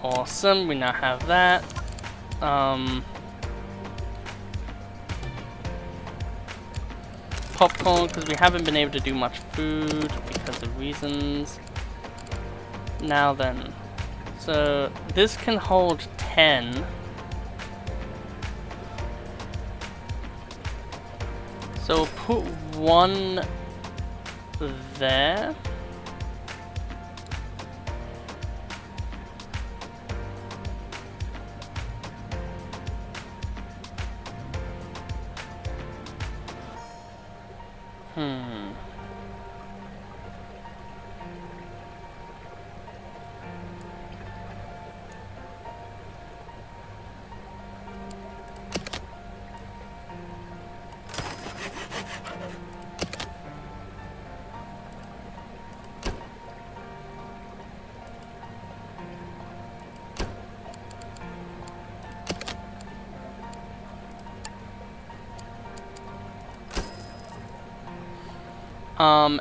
Awesome, we now have that. Popcorn, because we haven't been able to do much food because of reasons. Now then, so this can hold 10. So put one there.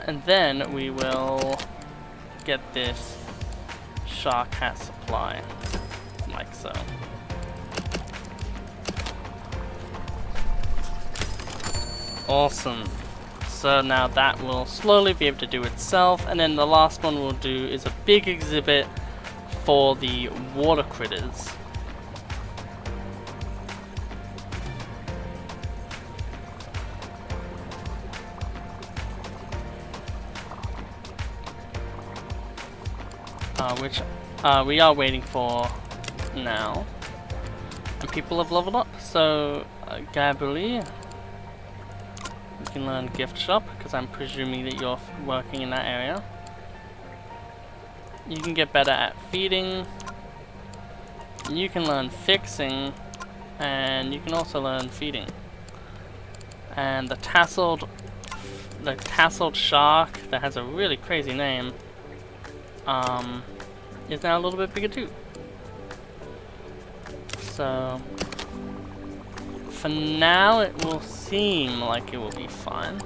And then we will get this shark hat supply, like so. Awesome. So now that will slowly be able to do itself, and then the last one we'll do is a big exhibit for the water critters. Which we are waiting for now. And people have leveled up. So, Gabrielle, you can learn gift shop, because I'm presuming that you're working in that area. You can get better at feeding. You can learn fixing. And you can also learn feeding. And the tasseled shark that has a really crazy name is now a little bit bigger too. So for now it will seem like it will be fine.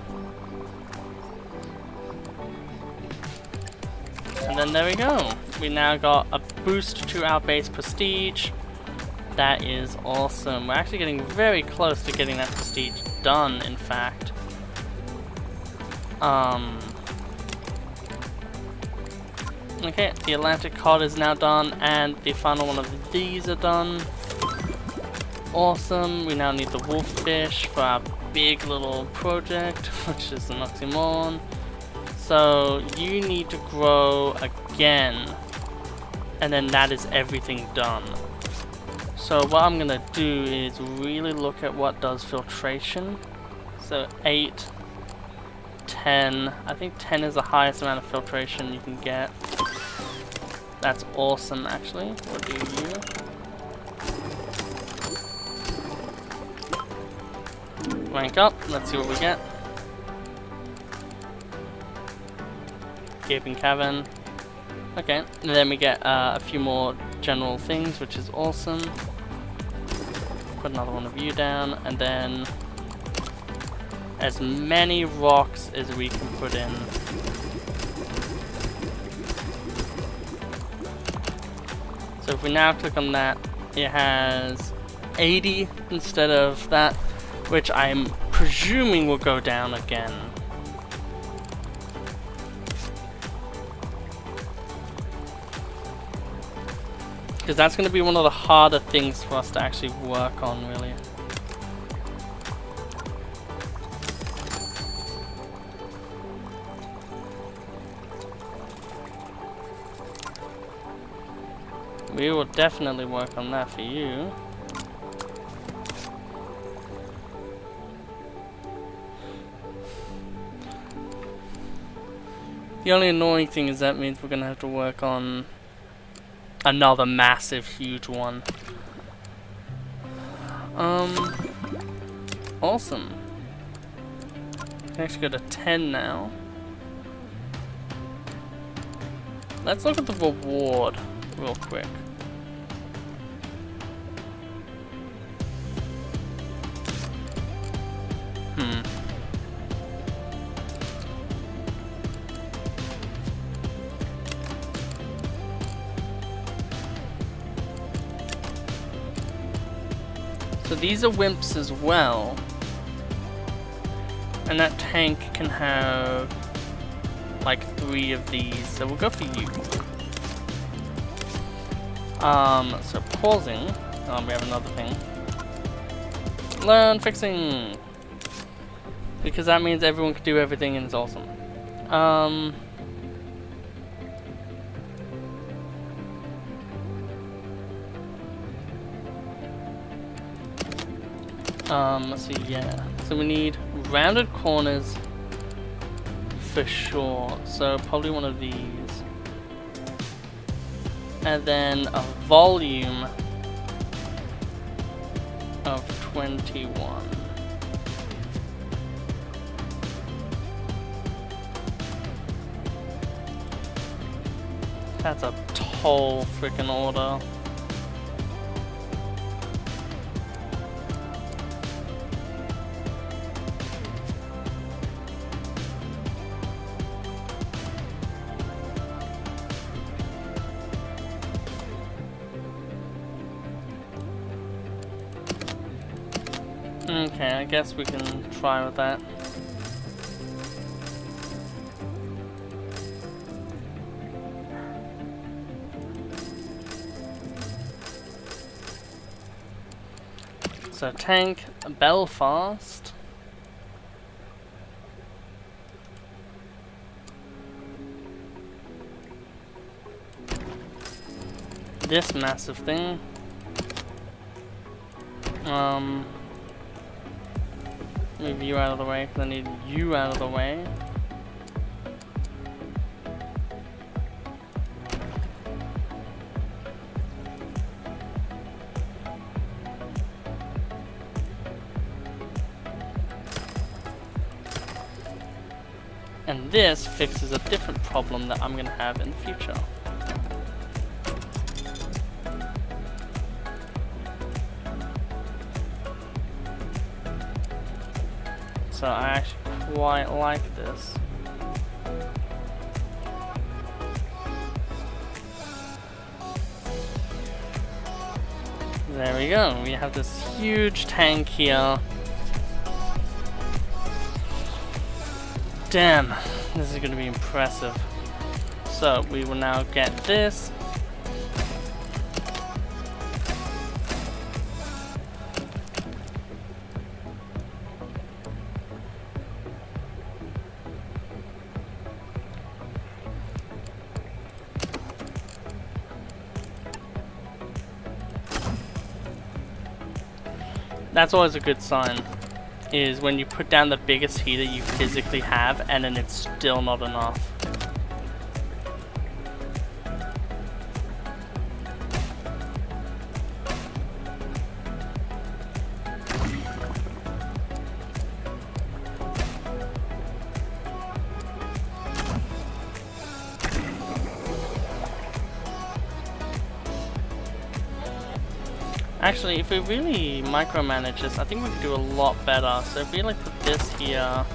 And then there we go. We now got a boost to our base prestige. That is awesome. We're actually getting very close to getting that prestige done, in fact. Okay, the Atlantic cod is now done, and the final one of these are done. Awesome. We now need the wolffish for our big little project, which is an oxymoron. So you need to grow again. and then that is everything done. So what I'm gonna do is really look at what does filtration. So 8, 10, I think 10 is the highest amount of filtration you can get. That's awesome actually. What do you? Rank up, let's see what we get. Gaping cavern. Okay, and then we get a few more general things, which is awesome. Put another one of you down, and then as many rocks as we can put in. So if we now click on that, it has 80 instead of that, which I'm presuming will go down again. Because that's going to be one of the harder things for us to actually work on, really. We will definitely work on that for you. The only annoying thing is that means we're going to have to work on another massive, huge one. Awesome. Can actually go to 10 now. Let's look at the reward real quick. So these are wimps as well, and that tank can have like 3 of these, so we'll go for you. So pausing, we have another thing. Learn fixing! Because that means everyone can do everything and it's awesome. So yeah, so we need rounded corners for sure, so probably one of these. And then a volume of 21. That's a tall freaking order. Okay, I guess we can try with that. So tank, Belfast. This massive thing. Move you out of the way, because I need you out of the way. And this fixes a different problem that I'm going to have in the future. So I actually quite like this. There we go, we have this huge tank here. Damn, this is going to be impressive. So we will now get this. That's always a good sign, is when you put down the biggest heater you physically have and then it's still not enough. Actually, if we really micromanage this, I think we can do a lot better. So if we like put this here,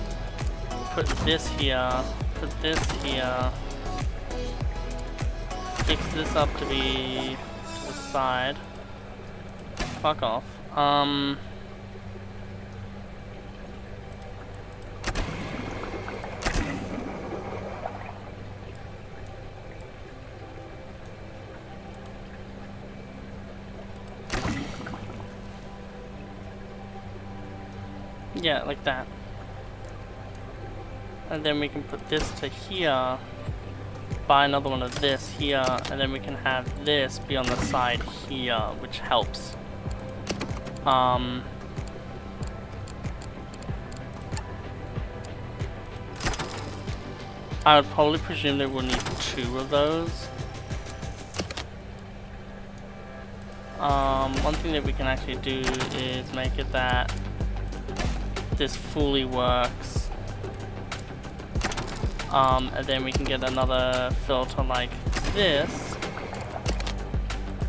put this here, put this here, fix this up to be to the side. Fuck off. Yeah, like that. And then we can put this to here, buy another one of this here, and then we can have this be on the side here, which helps. I would probably presume that we'll need 2 of those. One thing that we can actually do is make it that this fully works. And then we can get another filter like this.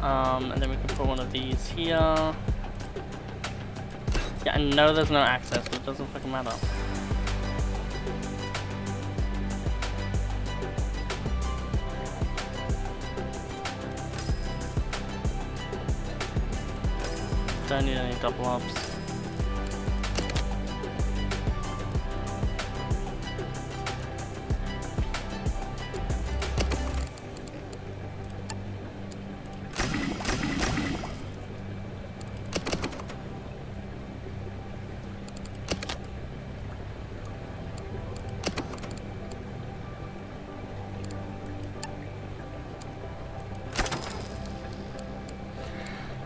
And then we can put one of these here. Yeah, I know there's no access, but it doesn't fucking matter. Don't need any double ups.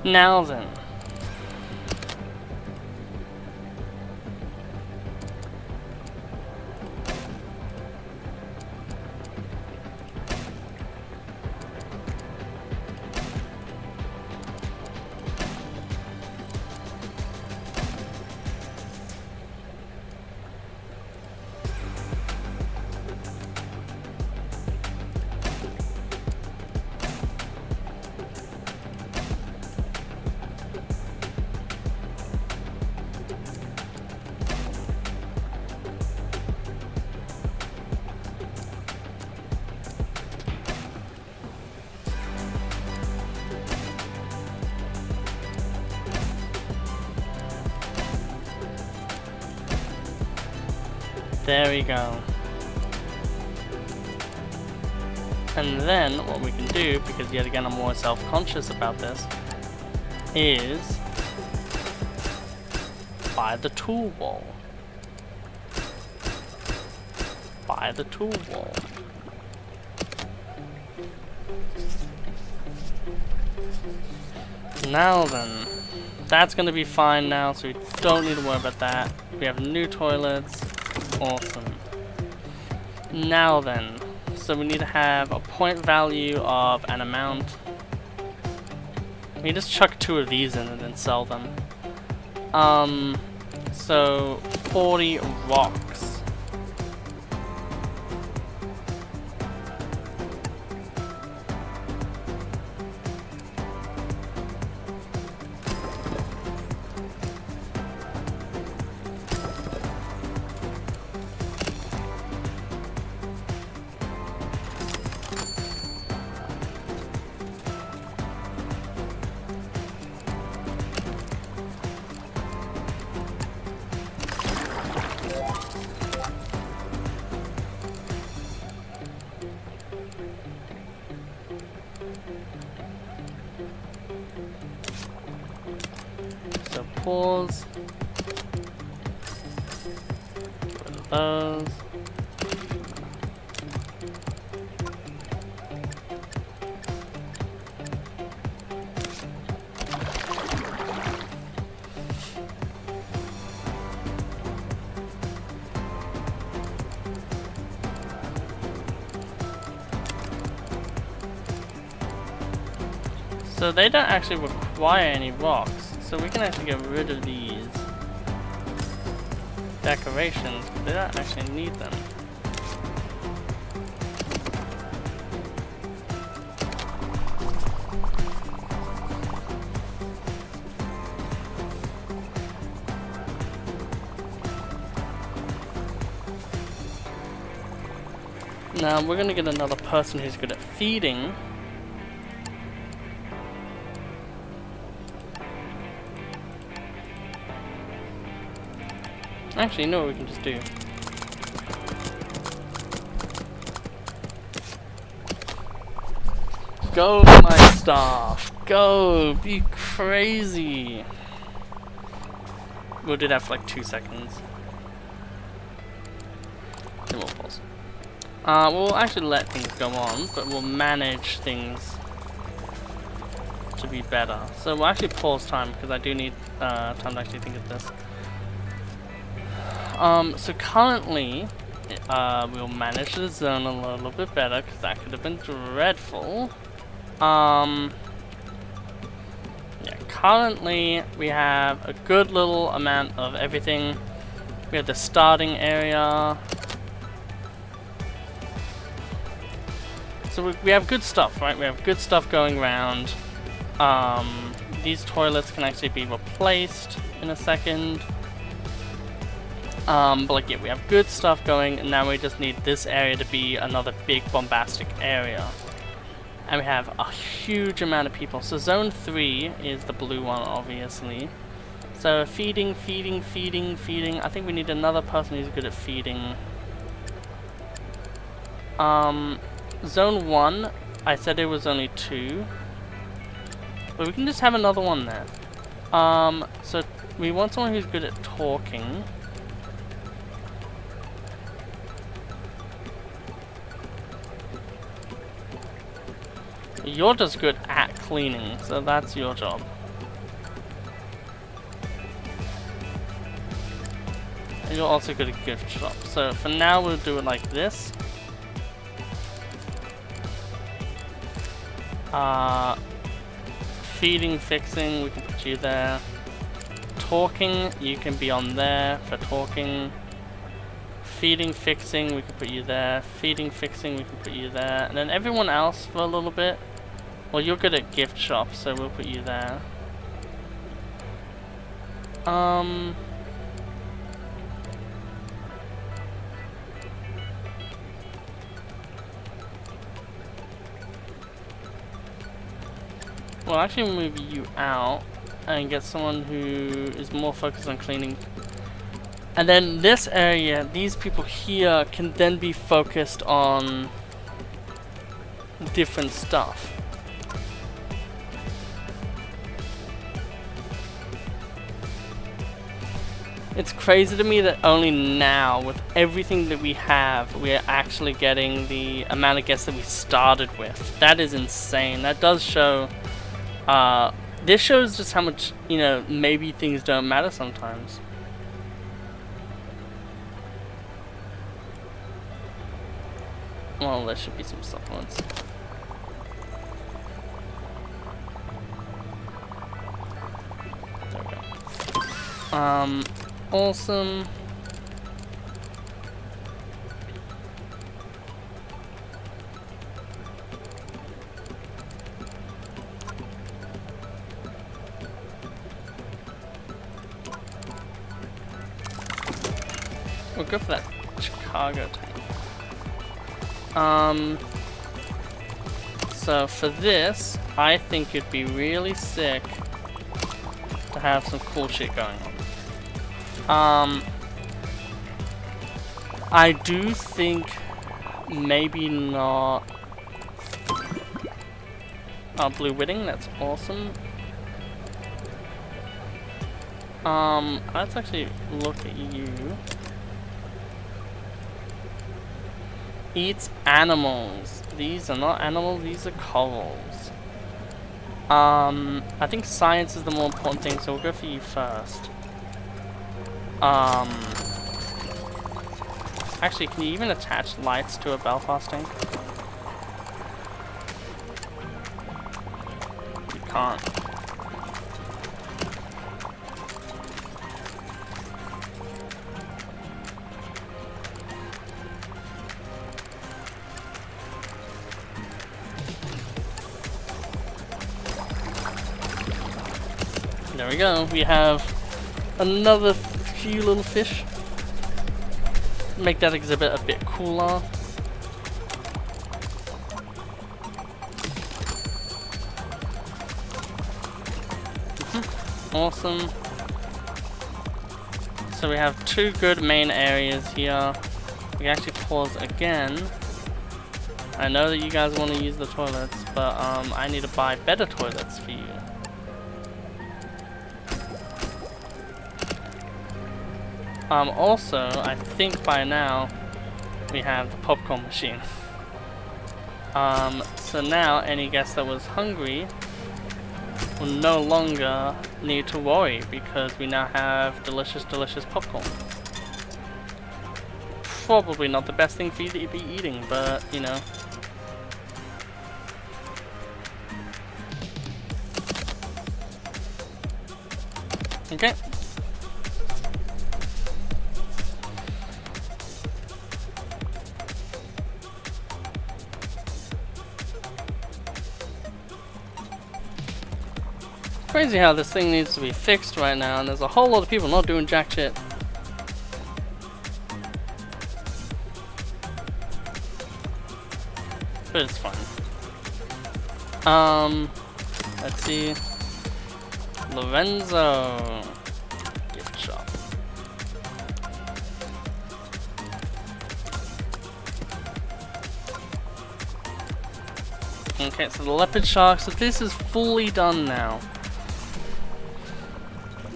Now then. There we go. And then what we can do, because yet again I'm more self-conscious about this, is buy the tool wall. Buy the tool wall. Now then, that's gonna be fine now, so we don't need to worry about that. We have new toilets. Awesome. Now then, so we need to have a point value of an amount. We just chuck 2 of these in and then sell them. So 40 rocks. So pause. Get rid of those. So they don't actually require any rocks, so we can actually get rid of these decorations, but they don't actually need them. Now we're gonna get another person who's good at feeding. Actually, you know what we can just do? Go, my staff! Go! Be crazy! We'll do that for like 2 seconds. Then we'll pause. We'll actually let things go on, but we'll manage things to be better. So we'll actually pause time, because I do need time to actually think of this. So currently, we'll manage the zone a little bit better, because that could have been dreadful. Yeah, currently we have a good little amount of everything. We have the starting area. So we have good stuff, right? We have good stuff going around. These toilets can actually be replaced in a second. But like, yeah, we have good stuff going, and now we just need this area to be another big bombastic area. And we have a huge amount of people. So zone 3 is the blue one, obviously. So feeding, feeding, feeding, feeding. I think we need another person who's good at feeding. Zone 1, I said it was only 2. But we can just have another one there. So we want someone who's good at talking. You're just good at cleaning, so that's your job. And you're also good at gift shop. So for now we'll do it like this. Feeding, fixing, we can put you there. Talking, you can be on there for talking. Feeding, fixing, we can put you there. Feeding, fixing, we can put you there. And then everyone else for a little bit. Well, you're good at gift shop, so we'll put you there. Well, actually move you out and get someone who is more focused on cleaning. And then this area, these people here can then be focused on different stuff. It's crazy to me that only now, with everything that we have, we are actually getting the amount of guests that we started with. That is insane. That does show, this shows just how much, you know, maybe things don't matter sometimes. Well, there should be some supplements. There we go. Awesome. We'll go for that Chicago tank. So for this, I think it'd be really sick to have some cool shit going on. I do think maybe not blue wedding, that's awesome. Let's actually look at you. Eats animals. These are not animals, these are corals. I think science is the more important thing, so we'll go for you first. Actually, can you even attach lights to a Belfast tank? You can't. There we go. We have another few little fish. Make that exhibit a bit cooler. Awesome. So we have two good main areas here. We can actually pause again. I know that you guys want to use the toilets, but I need to buy better toilets for you. Also, I think by now we have the popcorn machine. So now any guest that was hungry will no longer need to worry because we now have delicious, delicious popcorn. Probably not the best thing for you to be eating, but you know. Okay. Crazy how this thing needs to be fixed right now, and there's a whole lot of people not doing jack shit. But it's fine. Let's see. Lorenzo. Gift shop. Okay, so the leopard shark, so this is fully done now.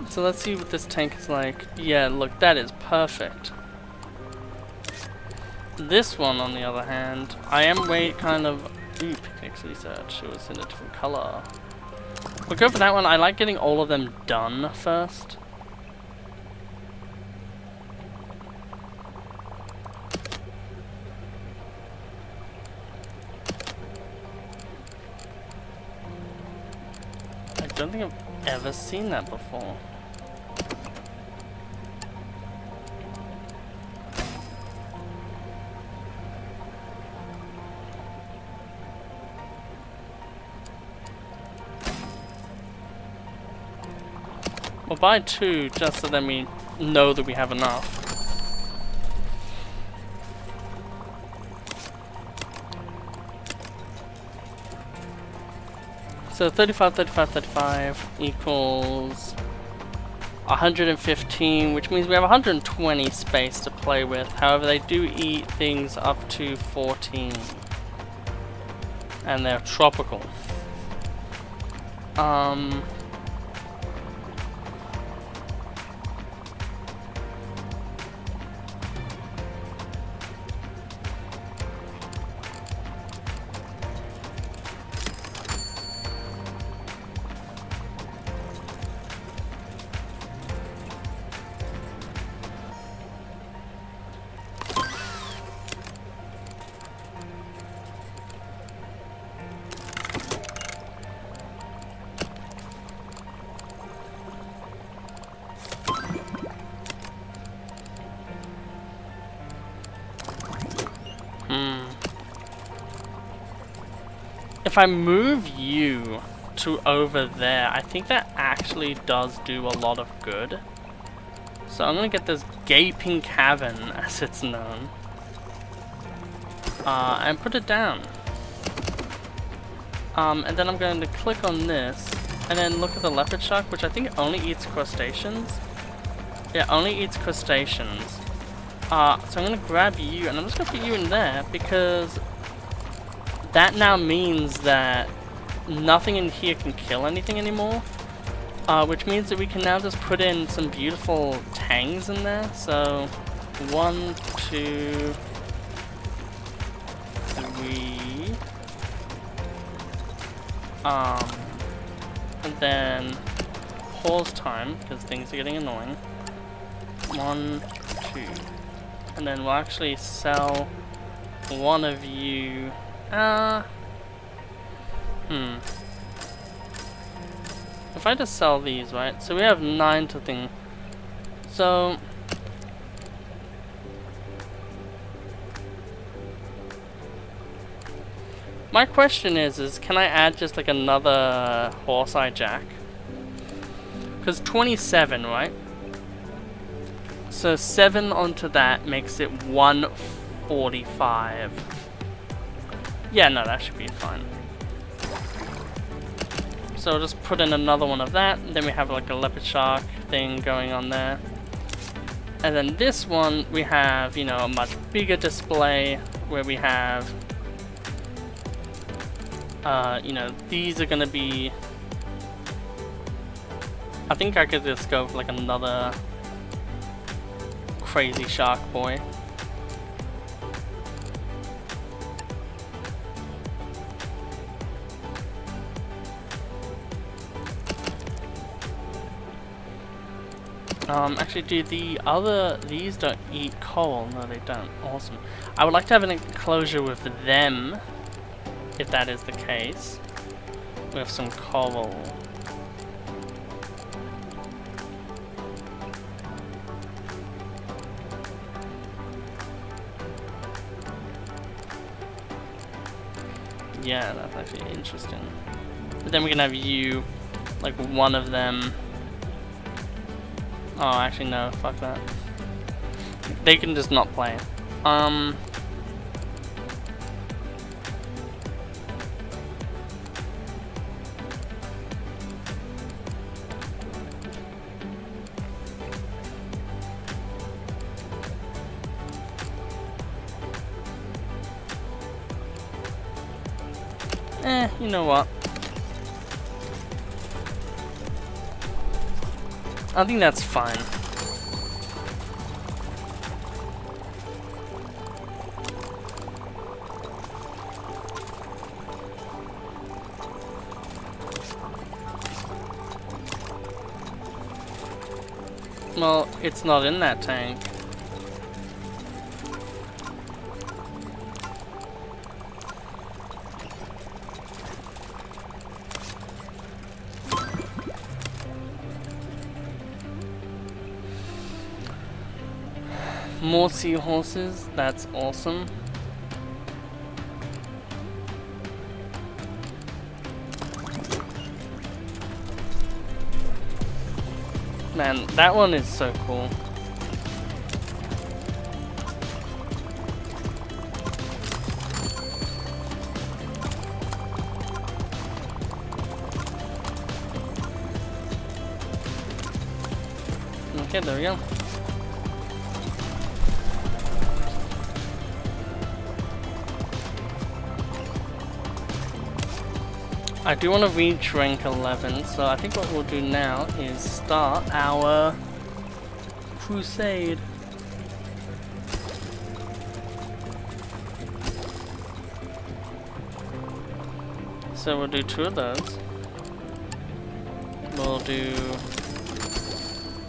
So let's see what this tank is like. Yeah, look, that is perfect. This one, on the other hand, I am kind of... Ooh, picnics research. It was in a different color. We'll go for that one. I like getting all of them done first. I don't think I've ever seen that before. We'll buy two just so then we know that we have enough. So 35, 35, 35 equals 115, which means we have 120 space to play with. However, they do eat things up to 14. And they're tropical. If I move you to over there, I think that actually does do a lot of good. So I'm gonna get this gaping cavern, as it's known, and put it down. And then I'm going to click on this, and then look at the leopard shark, which I think only eats crustaceans. Yeah, only eats crustaceans. So I'm gonna grab you, and I'm just gonna put you in there, because that now means that nothing in here can kill anything anymore. Which means that we can now just put in some beautiful tangs in there. So 1, 2, 3. And then pause time, because things are getting annoying. 1, 2. And then we'll actually sell one of you. if I just sell these, right? So we have 9 to thing. So my question is can I add just like another horse-eye jack? Because 27, right? So 7 onto that makes it 145. Yeah, no, that should be fine. So just put in another one of that, and then we have like a leopard shark thing going on there. And then this one, we have, you know, a much bigger display where we have, you know, these are gonna be, I think I could just go for like another crazy shark boy. Actually, do these don't eat coal? No, they don't. Awesome. I would like to have an enclosure with them, if that is the case, with some coral. Yeah, that's actually interesting. But then we can have you, like one of them. Oh, actually no, fuck that. They can just not play. You know what? I think that's fine. Well, it's not in that tank. More seahorses, that's awesome. Man, that one is so cool. Okay, there we go. I do want to reach rank 11, so I think what we'll do now is start our crusade. So we'll do 2 of those. We'll do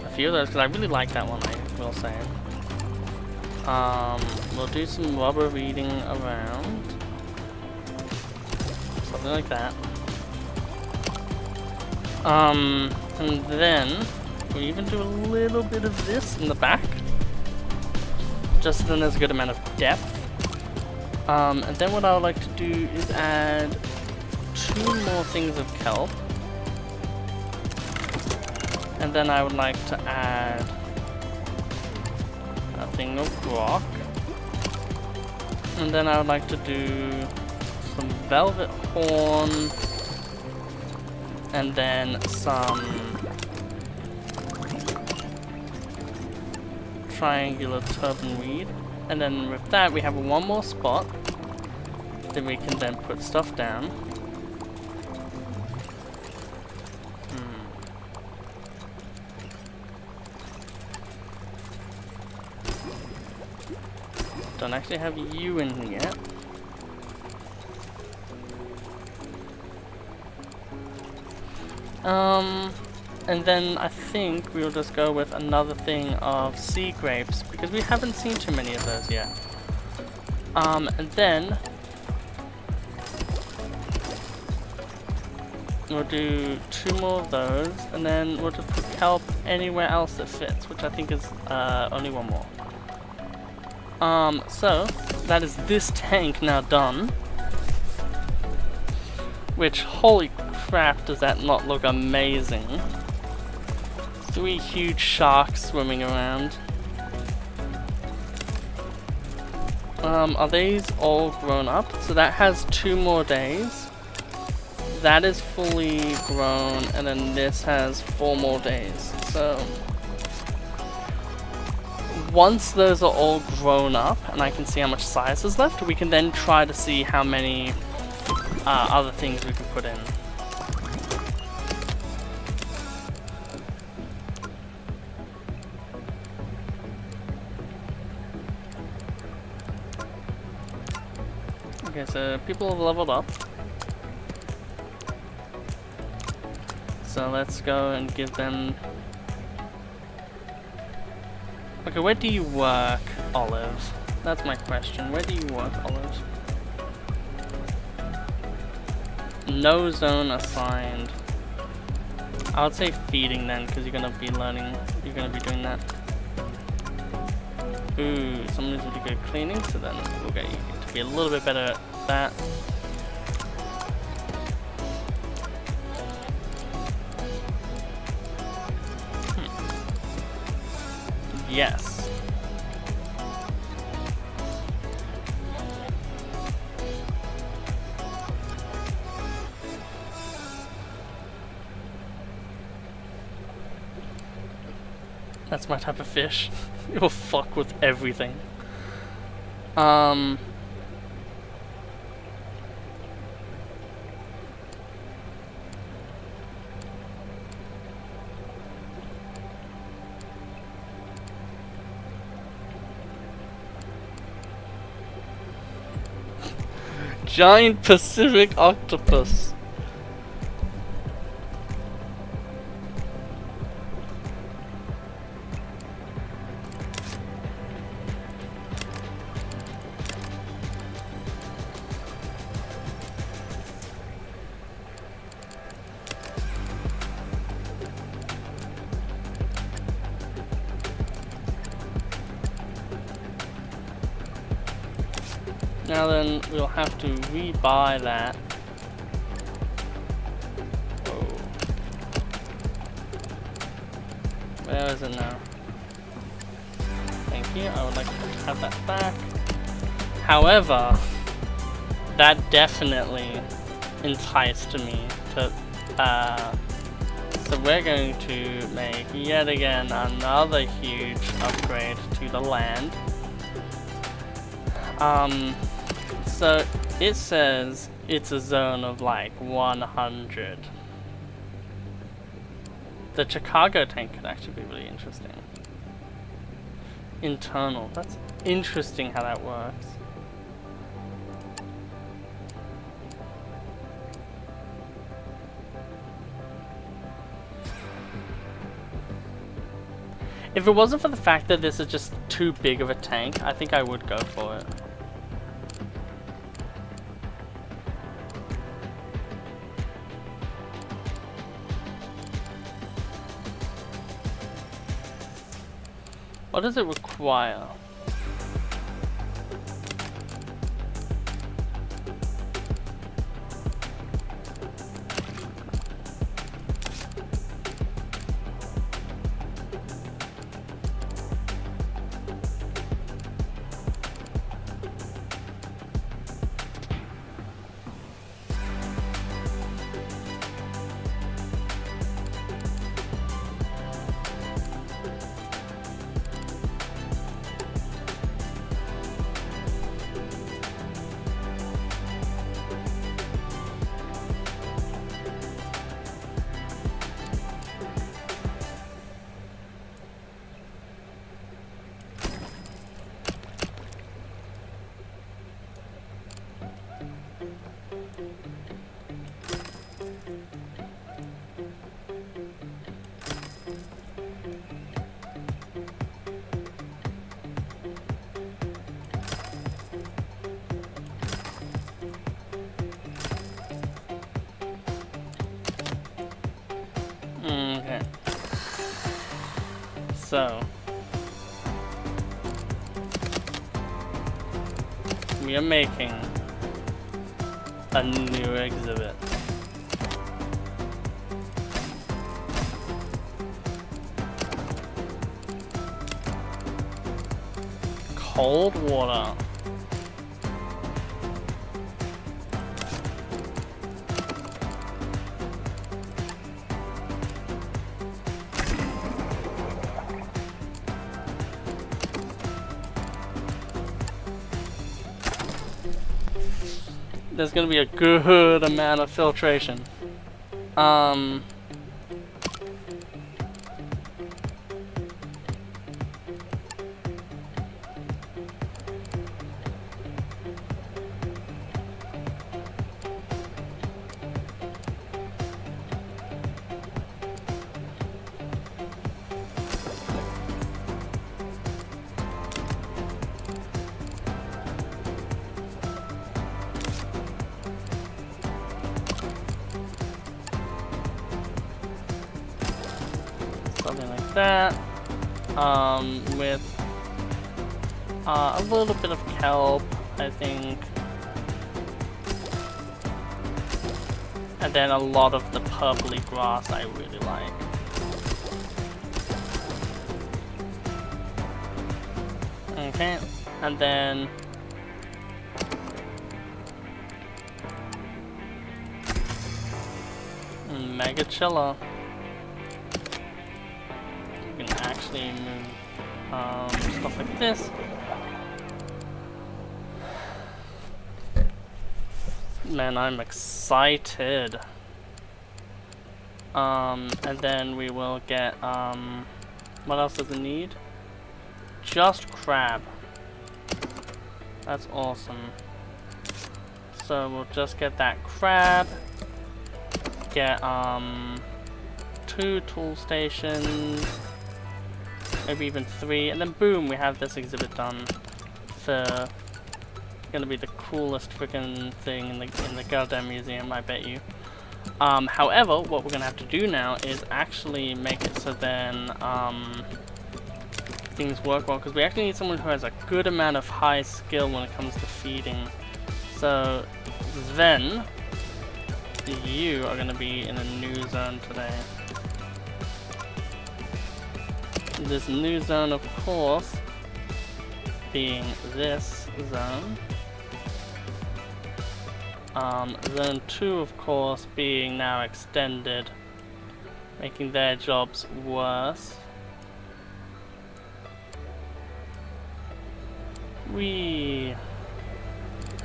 a few of those, because I really like that one, I will say. We'll do some rubber reading around. Something like that. And then we'll even do a little bit of this in the back, just so then there's a good amount of depth. And then what I would like to do is add 2 more things of kelp, and then I would like to add a thing of rock, and then I would like to do some velvet horn, and then some triangular turban weed. And then with that we have 1 more spot that we can then put stuff down. Don't actually have you in here yet. And then I think we'll just go with another thing of sea grapes, because we haven't seen too many of those yet. And then We'll do 2 more of those, and then we'll just put kelp anywhere else that fits, which I think is only 1 more. So that is this tank now done. Which, holy crap, does that not look amazing? 3 huge sharks swimming around. Are these all grown up? So that has 2 more days. That is fully grown, and then this has 4 more days. So once those are all grown up, and I can see how much size is left, we can then try to see how many other things we can put in. Okay, so people have leveled up. So let's go and give them... Okay, where do you work, Olive? That's my question. Where do you work, Olive? No zone assigned. I would say feeding then, because you're gonna be learning, you're gonna be doing that. Ooh, someone's really good at cleaning, so then we'll get you to be a little bit better at that. Yes. That's my type of fish. It will fuck with everything. Giant Pacific octopus. Now then, we'll have to rebuy that. Whoa. Where is it now? Thank you, I would like to have that back. However, that definitely enticed me to, so we're going to make yet again another huge upgrade to the land. So it says it's a zone of like 100. The Chicago tank could actually be really interesting. Internal, that's interesting how that works. If it wasn't for the fact that this is just too big of a tank, I think I would go for it. What does it require? So we are making a new exhibit. Cold water. There's gonna be a good amount of filtration. Something like that. With a little bit of kelp, I think. And then a lot of the purpley grass I really like. Okay, and then Mega Chiller. You can actually move stuff like this. Man, I'm excited. And then we will get what else does it need? Just crab. That's awesome. So we'll just get that crab. Get 2 tool stations. Maybe even 3, and then boom, we have this exhibit done. For gonna be the coolest freaking thing in the goddamn museum, I bet you. However, what we're gonna have to do now is actually make it so then things work well, because we actually need someone who has a good amount of high skill when it comes to feeding. So Sven, you are gonna be in a new zone today. This new zone, of course, being this zone. Zone 2, of course, being now extended, making their jobs worse. I'm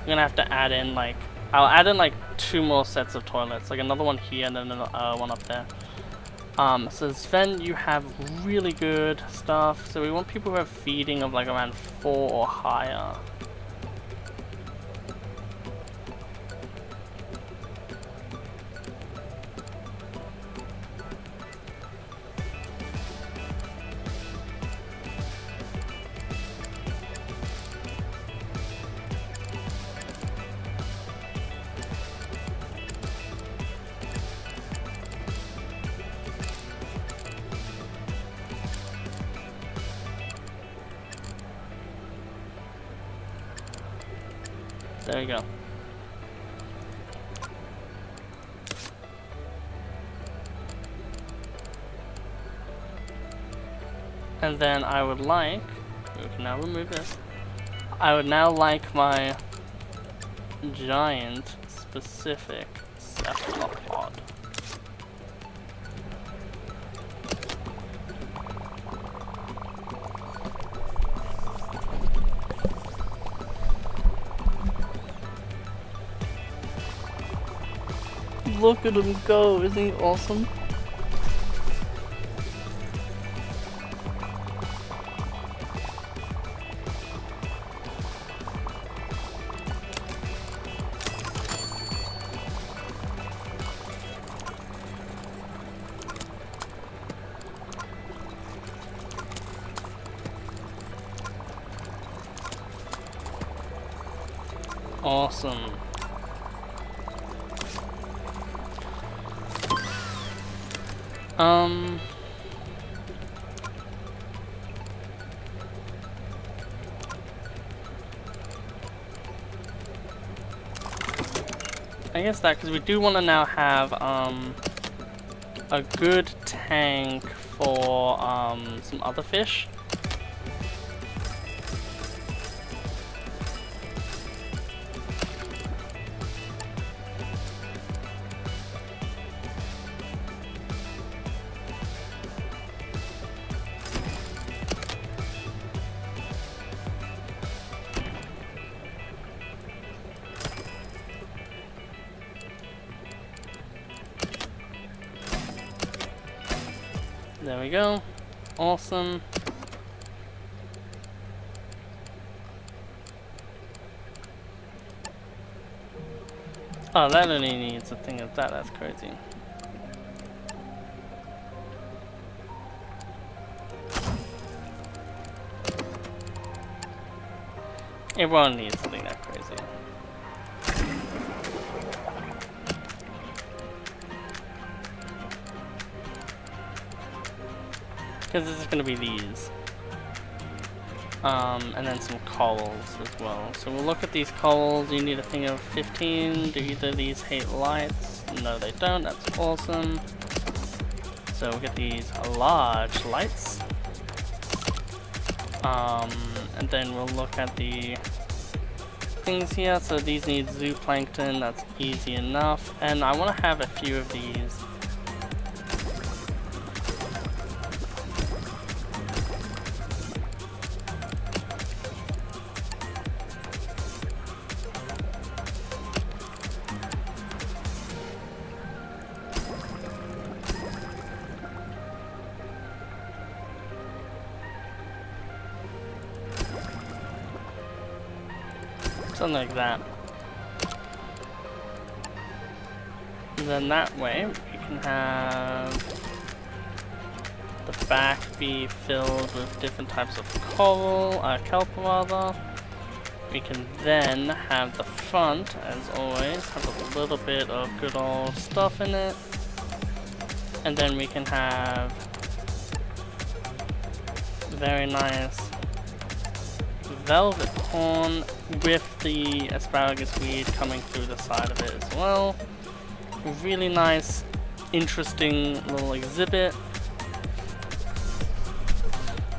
gonna have to add in, like, I'll add in like 2 more sets of toilets, like another one here and then another one up there. So Sven, you have really good stuff. So we want people who have feeding of like around 4 or higher. There we go. And then I would like, we can now remove this. I would now like my giant specific cephalopod. Look at him go, isn't he awesome? Awesome. I guess that, because we do want to now have a good tank for some other fish. There we go. Awesome. Oh, that only needs a thing of that. That's crazy. Everyone needs something that crazy. Because this is going to be these. And then some corals as well. So we'll look at these corals. You need a thing of 15. Do either of these hate lights? No, they don't. That's awesome. So we'll get these large lights. And then we'll look at the things here. So these need zooplankton. That's easy enough. And I want to have a few of these. Something like that. And then that way we can have the back be filled with different types of coral, kelp rather. We can then have the front, as always, have a little bit of good old stuff in it. And then we can have very nice velvet corn with the asparagus weed coming through the side of it as well. Really nice, interesting little exhibit.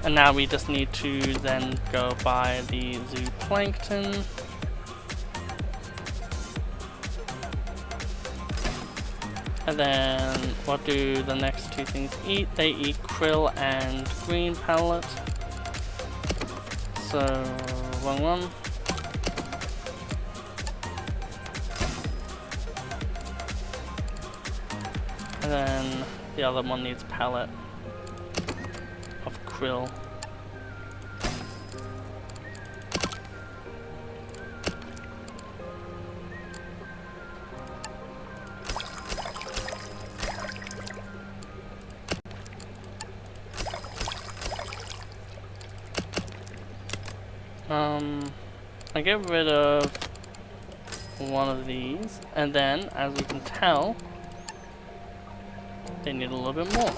And now we just need to then go buy the zooplankton. And then what do the next two things eat? They eat krill and green pellet. So, wrong one. And then the other one needs pellet of krill. I get rid of one of these, and then, as we can tell, they need a little bit more.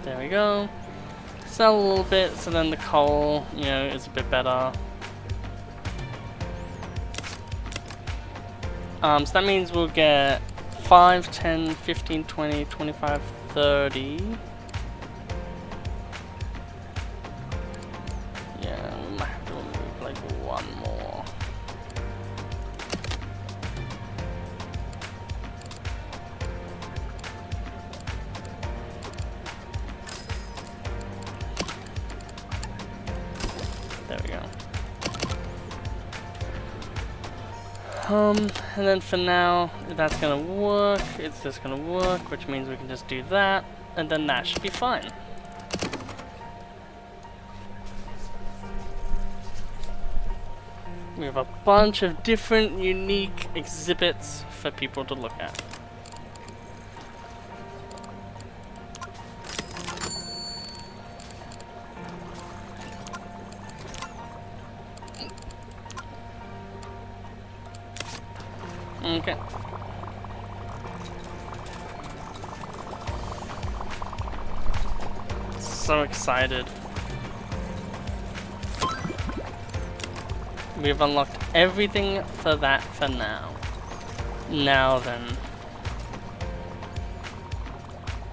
There we go. Sell a little bit, so then the coal, you know, is a bit better. So that means we'll get 5, 10, 15, 20, 25, 30. Yeah, we might have to remove like one more. There we go. And then for now, that's gonna work. It's just gonna work, which means we can just do that, and then that should be fine. We have a bunch of different unique exhibits for people to look at. Okay. So excited. We've unlocked everything for that for now. Now then.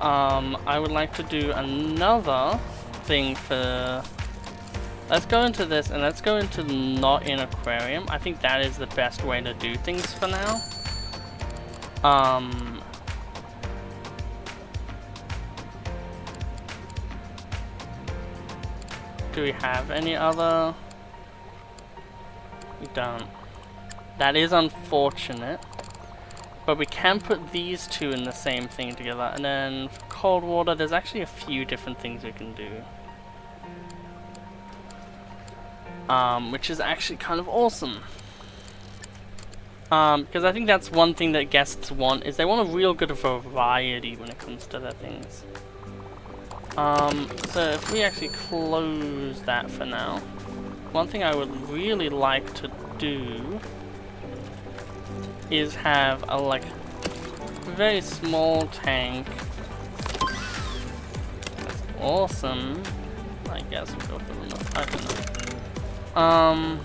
I would like to do another thing for... Let's go into this and let's go into not in aquarium. I think that is the best way to do things for now. Do we have any other? We don't. That is unfortunate. But we can put these two in the same thing together. And then for cold water, there's actually a few different things we can do. Which is actually kind of awesome. Because I think that's one thing that guests want, is they want a real good variety when it comes to their things. So if we actually close that for now, one thing I would really like to do is have a very small tank. That's awesome. I guess we'll go for the I don't know.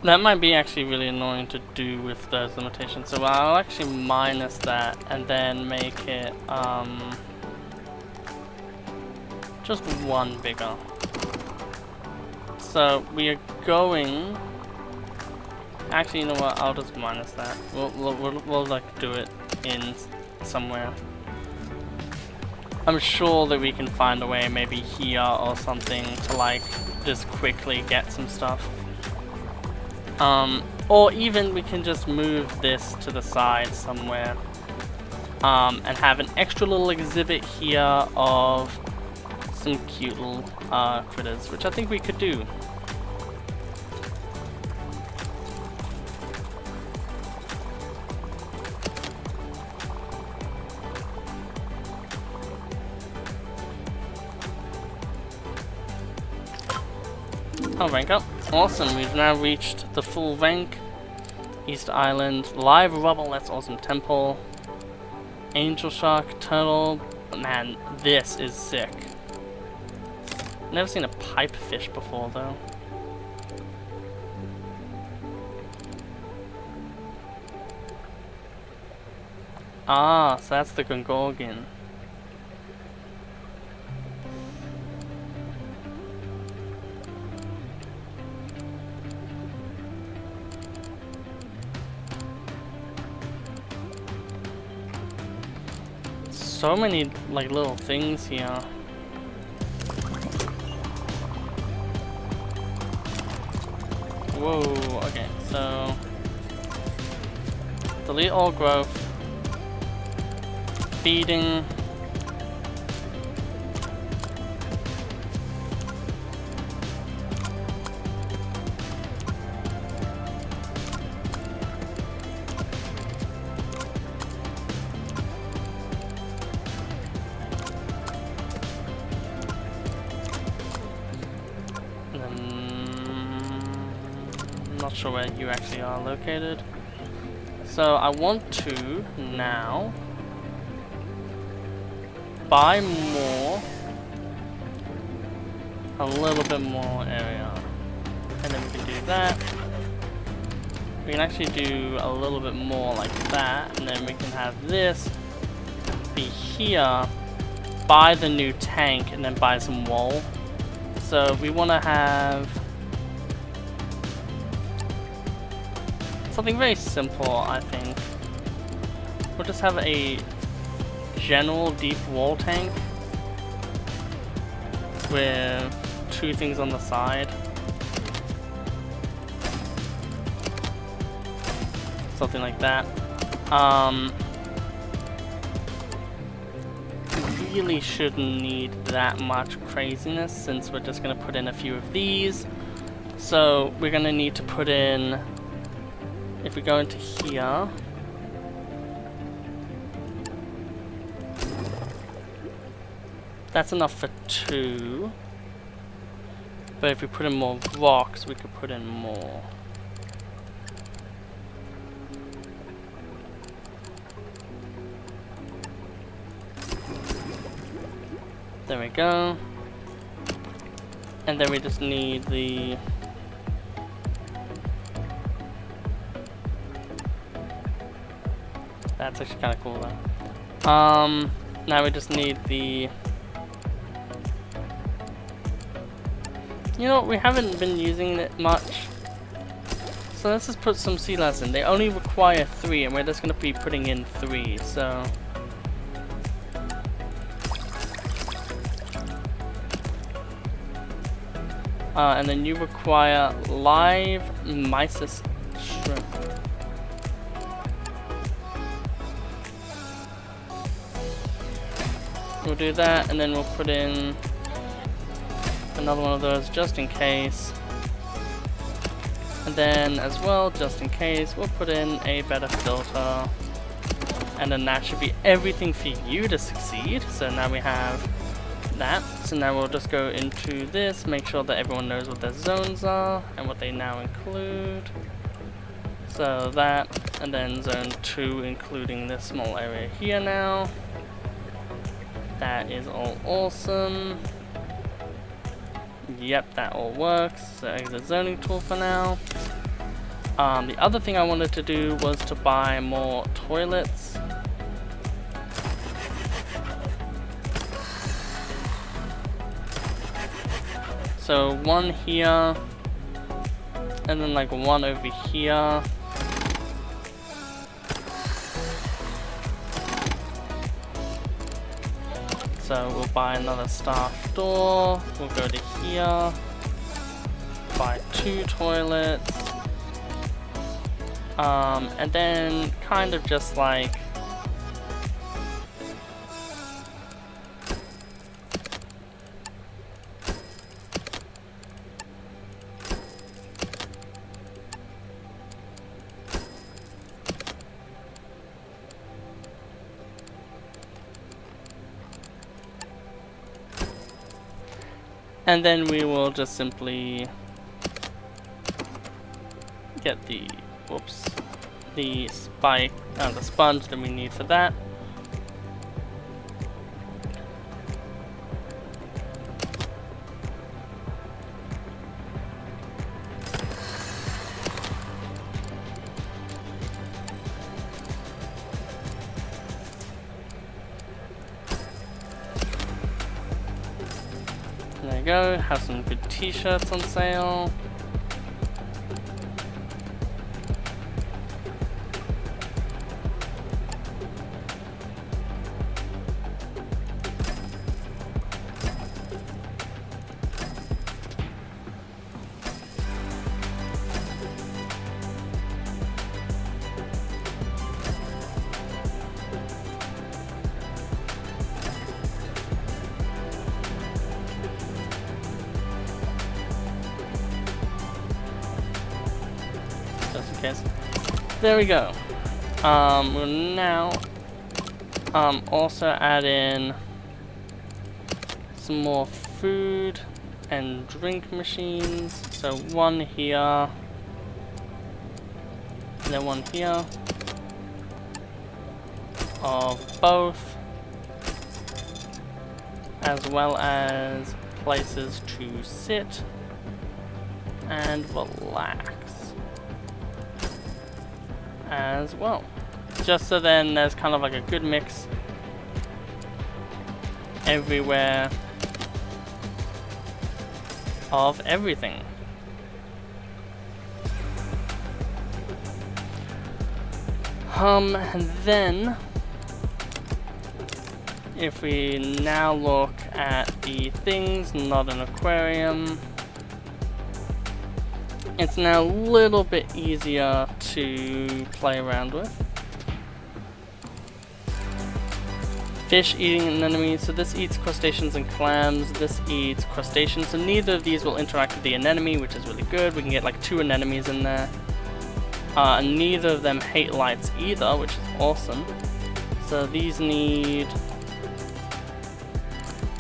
That might be actually really annoying to do with those limitations, so I'll actually minus that and then make it just one bigger. So we are going. Actually, you know what? I'll just minus that. We'll like do it in somewhere. I'm sure that we can find a way, maybe here or something, to like just quickly get some stuff. Or even we can just move this to the side somewhere, and have an extra little exhibit here of some cute little critters, which I think we could do. Oh, rank up. Awesome, we've now reached the full rank. East Island, live rubble, that's awesome. Temple, angel shark, turtle. Man, this is sick. Never seen a pipefish before though. Ah, so that's the Gongorgon. So many like little things here. Whoa, okay, so delete all growth, feeding, not sure where you actually are located. So I want to now buy more, a little bit more area, and then we can do that. We can actually do a little bit more like that, and then we can have this be here, buy the new tank, and then buy some wool. So we want to have something very simple, I think. We'll just have a general deep wall tank with two things on the side. something like that. Really shouldn't need that much craziness since we're just gonna put in a few of these. So we're gonna need to put in, if we go into here, that's enough for 2. But if we put in more rocks, we could put in more. There we go. And then we just need the... That's actually kind of cool though. Now we just need the... You know, we haven't been using it much. So let's just put some sea glass in. They only require 3 and we're just going to be putting in 3, so... and then you require live mysis shrimp. We'll do that, and then we'll put in another one of those just in case. And then as well, just in case, we'll put in a better filter. And then that should be everything for you to succeed. So now we have that. So now we'll just go into this, make sure that everyone knows what their zones are and what they now include. So that, and then zone 2 including this small area here now. That is all awesome. Yep, that all works. So exit zoning tool for now. The other thing I wanted to do was to buy more toilets. So 1 here, and then like 1 over here. So we'll buy another staff door, we'll go to here, buy 2 toilets, and then kind of just like and then we will just simply get the, whoops, the spike, the sponge that we need for that. There you go, have some good t-shirts on sale. There we go. We'll now also add in some more food and drink machines. So 1 here, and then 1 here of both, as well as places to sit and relax as well, just so then there's kind of like a good mix everywhere of everything. And then if we now look at the things, not an aquarium, It's now a little bit easier to play around with. Fish eating an enemy, so this eats crustaceans and clams, this eats crustaceans, so neither of these will interact with the anemone, which is really good. We can get like 2 anemones in there. And neither of them hate lights either, which is awesome. So these need...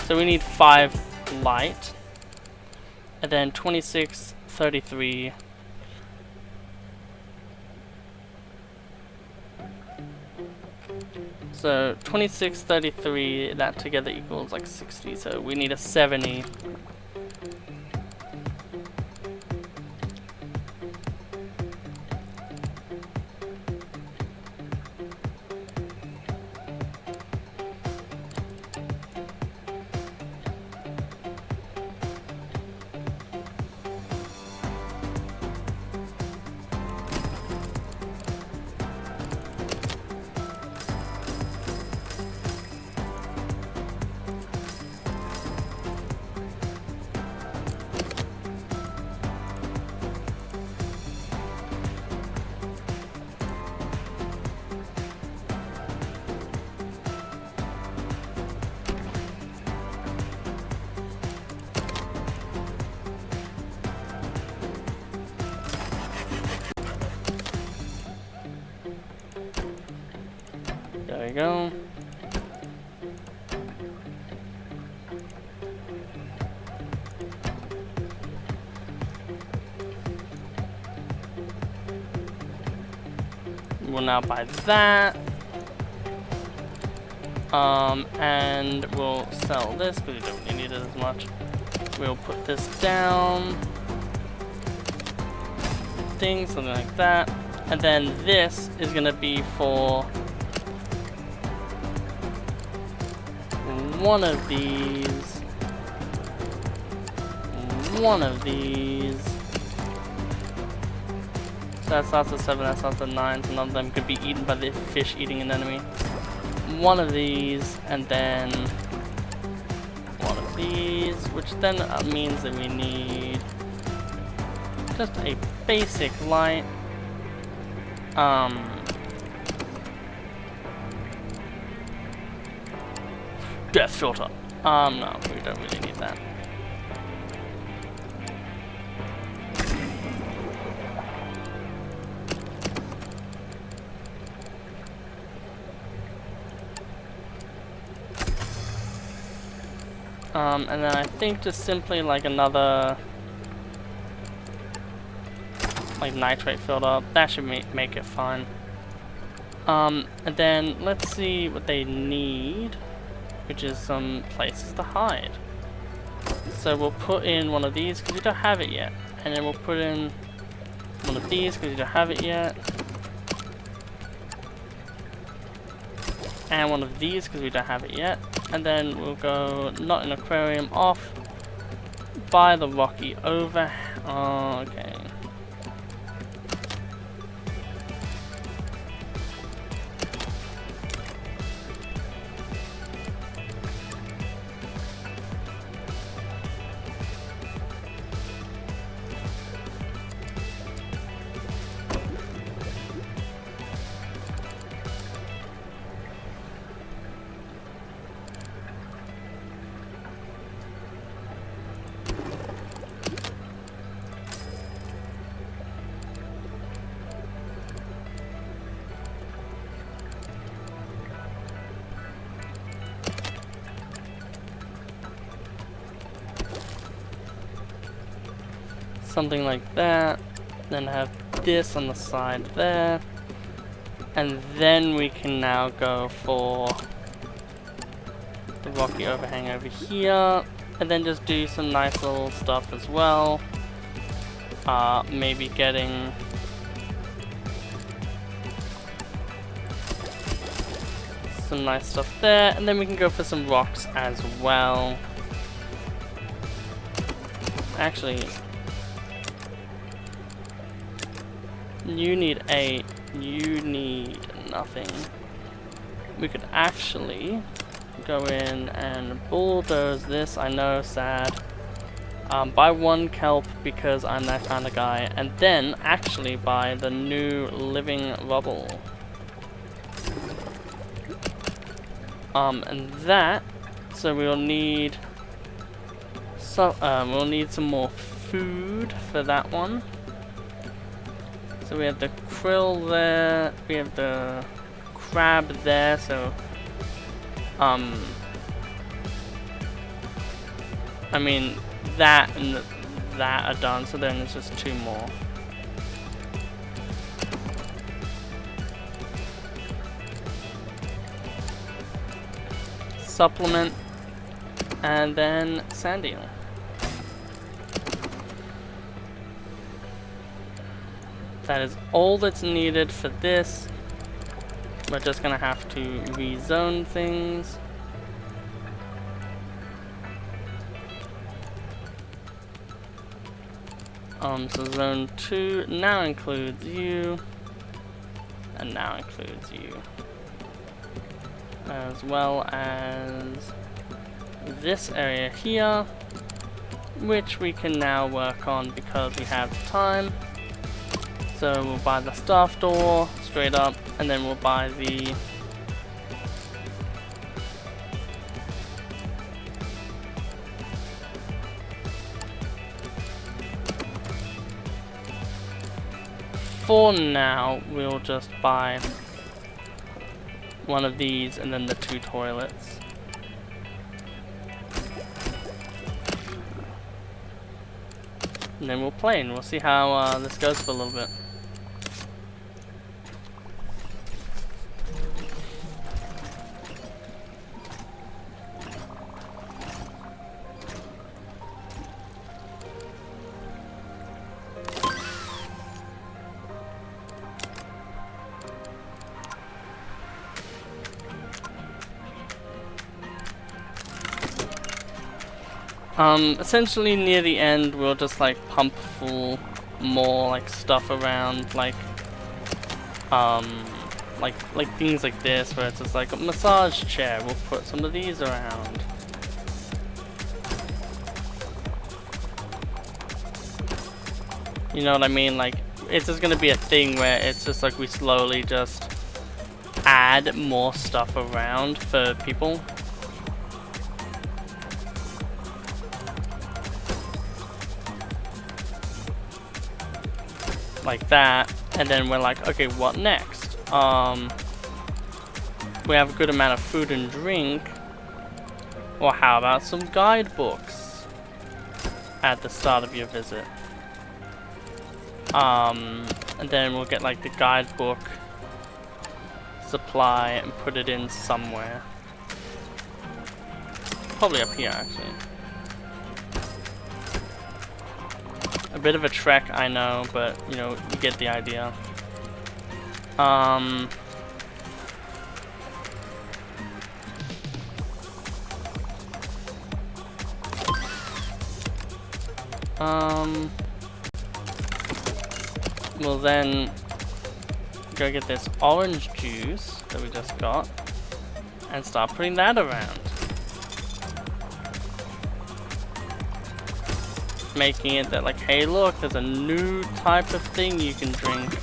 So we need 5 light. And then 26, 33... So 26, 33, that together equals like 60, so we need a 70. There we go. We'll now buy that. And we'll sell this because we don't really need it as much. We'll put this down. Thing, something like that. And then this is gonna be for one of these. One of these. So that starts at 7, that starts at 9, so none of them could be eaten by the fish eating an enemy. One of these, and then one of these, which then means that we need just a basic light. Death filter. No, we don't really need that. And then I think just simply like another like nitrate filter, that should make it fine. And then let's see what they need, which is some places to hide. So we'll put in one of these because we don't have it yet, and then we'll put in one of these because we don't have it yet, and one of these because we don't have it yet. And then we'll go not an aquarium off by the rocky over. Oh, okay. Something like that, then have this on the side there, and then we can now go for the rocky overhang over here, and then just do some nice little stuff as well. Maybe getting some nice stuff there, and then we can go for some rocks as well. Actually, you need 8, you need nothing. We could actually go in and bulldoze this. I know, sad. Buy 1 kelp because I'm that kind of guy, and then actually buy the new living rubble. And that, so we'll need we'll need some more food for that one. So we have the krill there, we have the crab there, so I mean that and that are done, so then it's just 2 more. Supplement, and then sand eel. That is all that's needed for this. We're just gonna have to rezone things. So zone 2 now includes you, and now includes you, as well as this area here, which we can now work on because we have time. So we'll buy the staff door straight up, and then we'll buy the for now, we'll just buy one of these and then the 2 toilets. And then we'll play and we'll see how this goes for a little bit. Essentially near the end we'll just like pump full more like stuff around, like things like this where it's just like a massage chair. We'll put some of these around. You know what I mean? Like it's just gonna be a thing where it's just like we slowly just add more stuff around for people. Like that, and then we're like, okay, what next? We have a good amount of food and drink. Or how about some guidebooks at the start of your visit? And then we'll get like the guidebook supply and put it in somewhere. Probably up here, actually. A bit of a trek, I know, but you know, you get the idea. We'll then go get this orange juice that we just got and start putting that around. Making it that like, hey look, there's a new type of thing you can drink.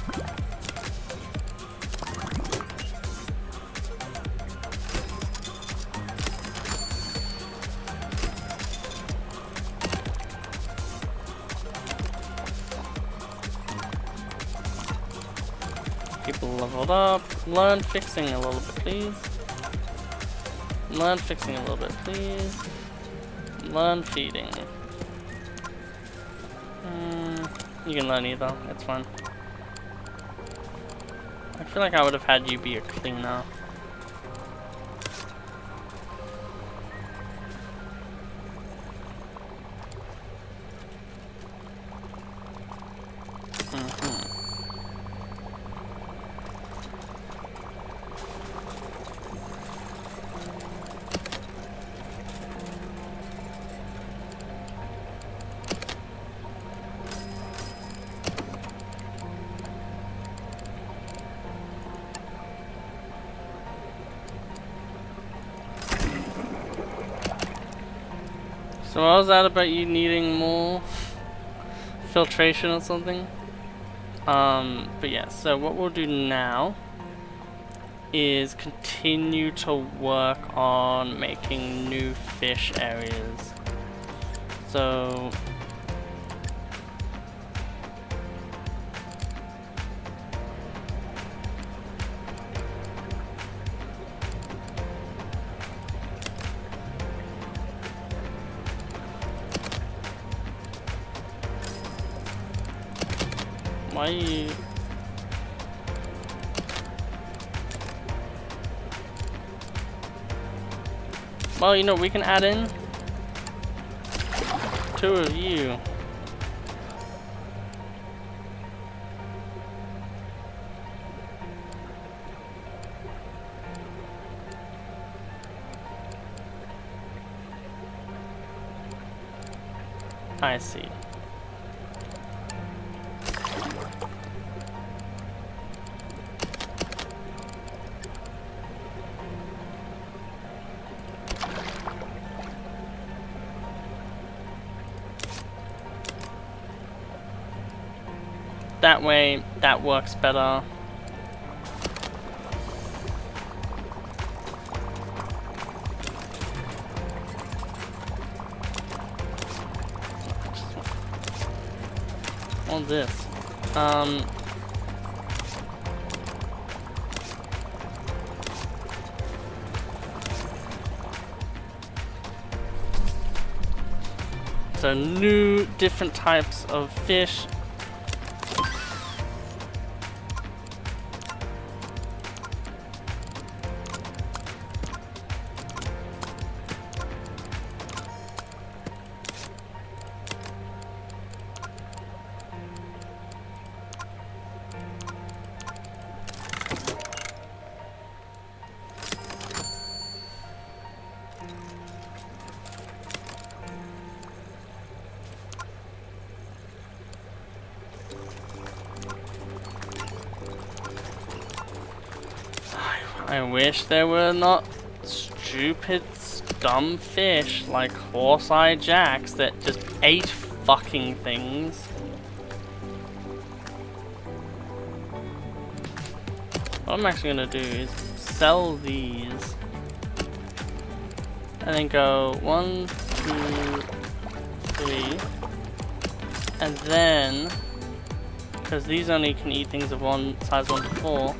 People leveled up. Learn fixing a little bit, please. Learn fixing a little bit, please. Learn feeding. You can learn either, it's fine. I feel like I would have had you be a cleaner. So what was that about you needing more filtration or something? But yeah, so what we'll do now is continue to work on making new fish areas. So why are you... Well, you know, we can add in 2 of you. I see. That way, that works better. All this. So new, different types of fish. I wish there were not stupid, dumb fish like horse-eye jacks that just ate fucking things. What I'm actually gonna do is sell these and then go 1, 2, 3, and then, because these only can eat things of size 1 to 4.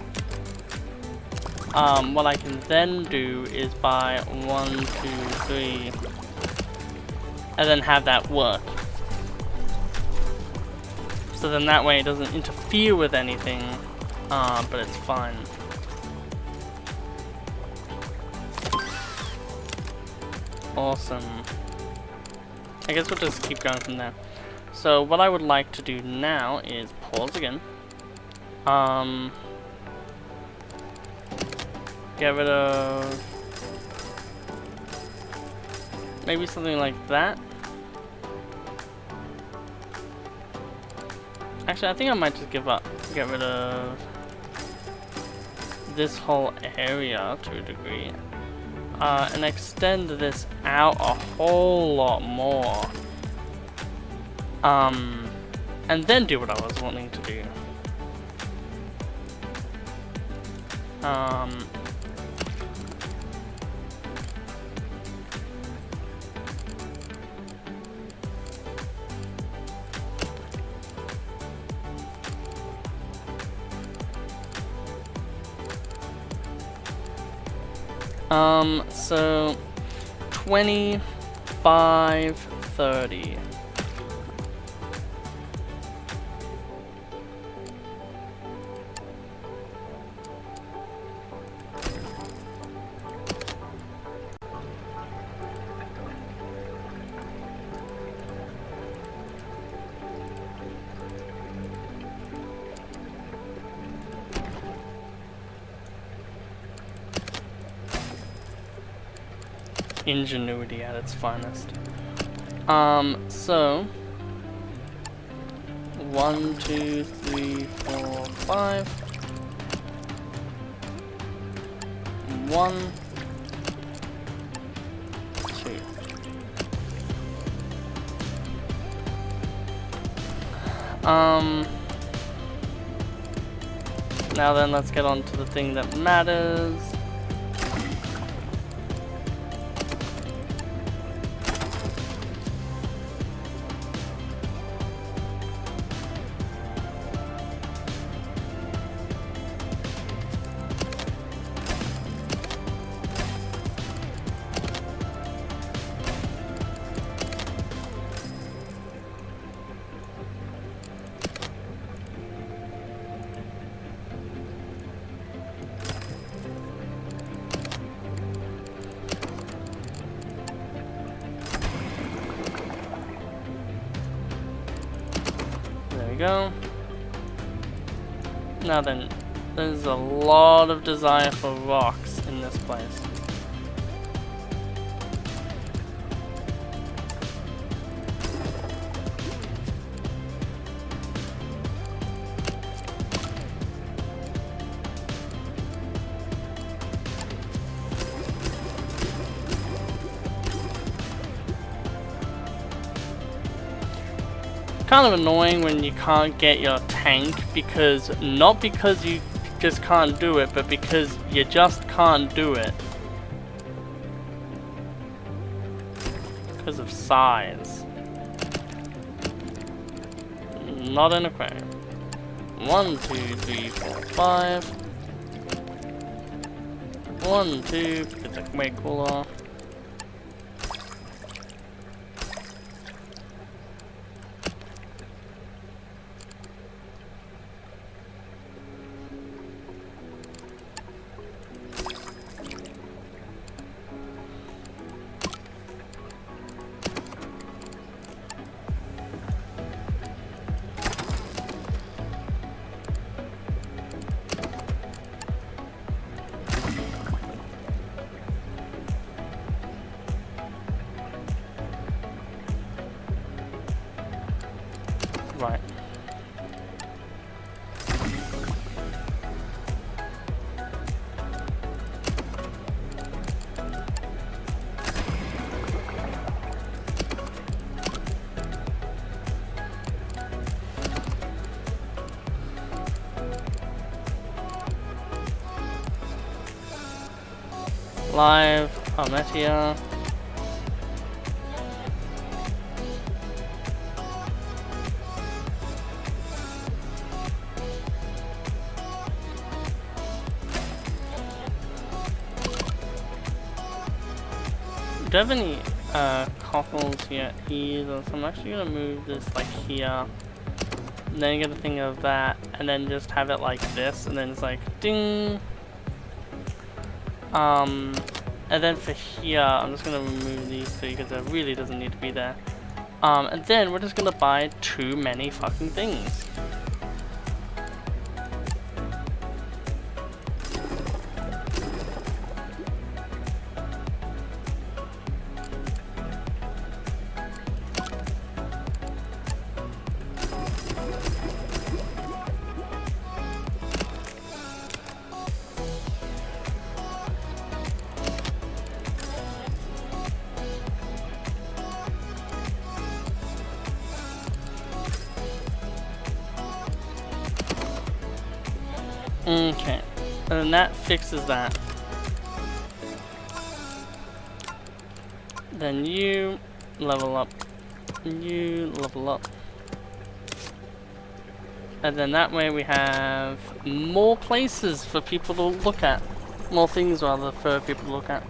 What I can then do is buy 1, 2, 3, and then have that work. So then that way it doesn't interfere with anything, but it's fine. Awesome. I guess we'll just keep going from there. So what I would like to do now is pause again. Get rid of maybe something like that. Actually, I think I might just give up. Get rid of this whole area to a degree. And extend this out a whole lot more. And then do what I was wanting to do. So 25, 30. Ingenuity at its finest. So 1, 2, 3, 4, 5. 1, 2. Now then, let's get on to the thing that matters. Go. Now then, there's a lot of desire for rocks in this place. Kind of annoying when you can't get your tank, because not because you just can't do it, but because you just can't do it because of size. Not an aquarium. 1, 2, 3, 4, 5. 1, 2, because it's way cooler. Right. Live, Armetia. Do I have any cockles yet either? So I'm actually gonna move this like here. And then get a thing of that, and then just have it like this, and then it's like ding. And then for here, I'm just gonna remove these three because it really doesn't need to be there. And then we're just gonna buy too many fucking things. Okay, and then that fixes that. Then you level up, you level up. And then that way we have more places for people to look at. More things rather for people to look at.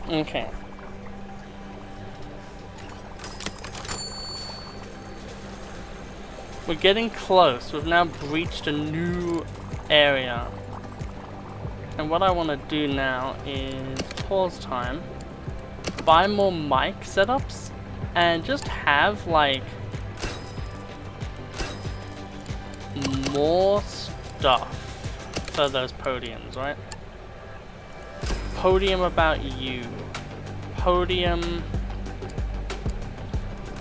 Okay. We're getting close. We've now breached a new area. And what I want to do now is pause time, buy more mic setups, and just have like more stuff for those podiums, right? Podium about you. Podium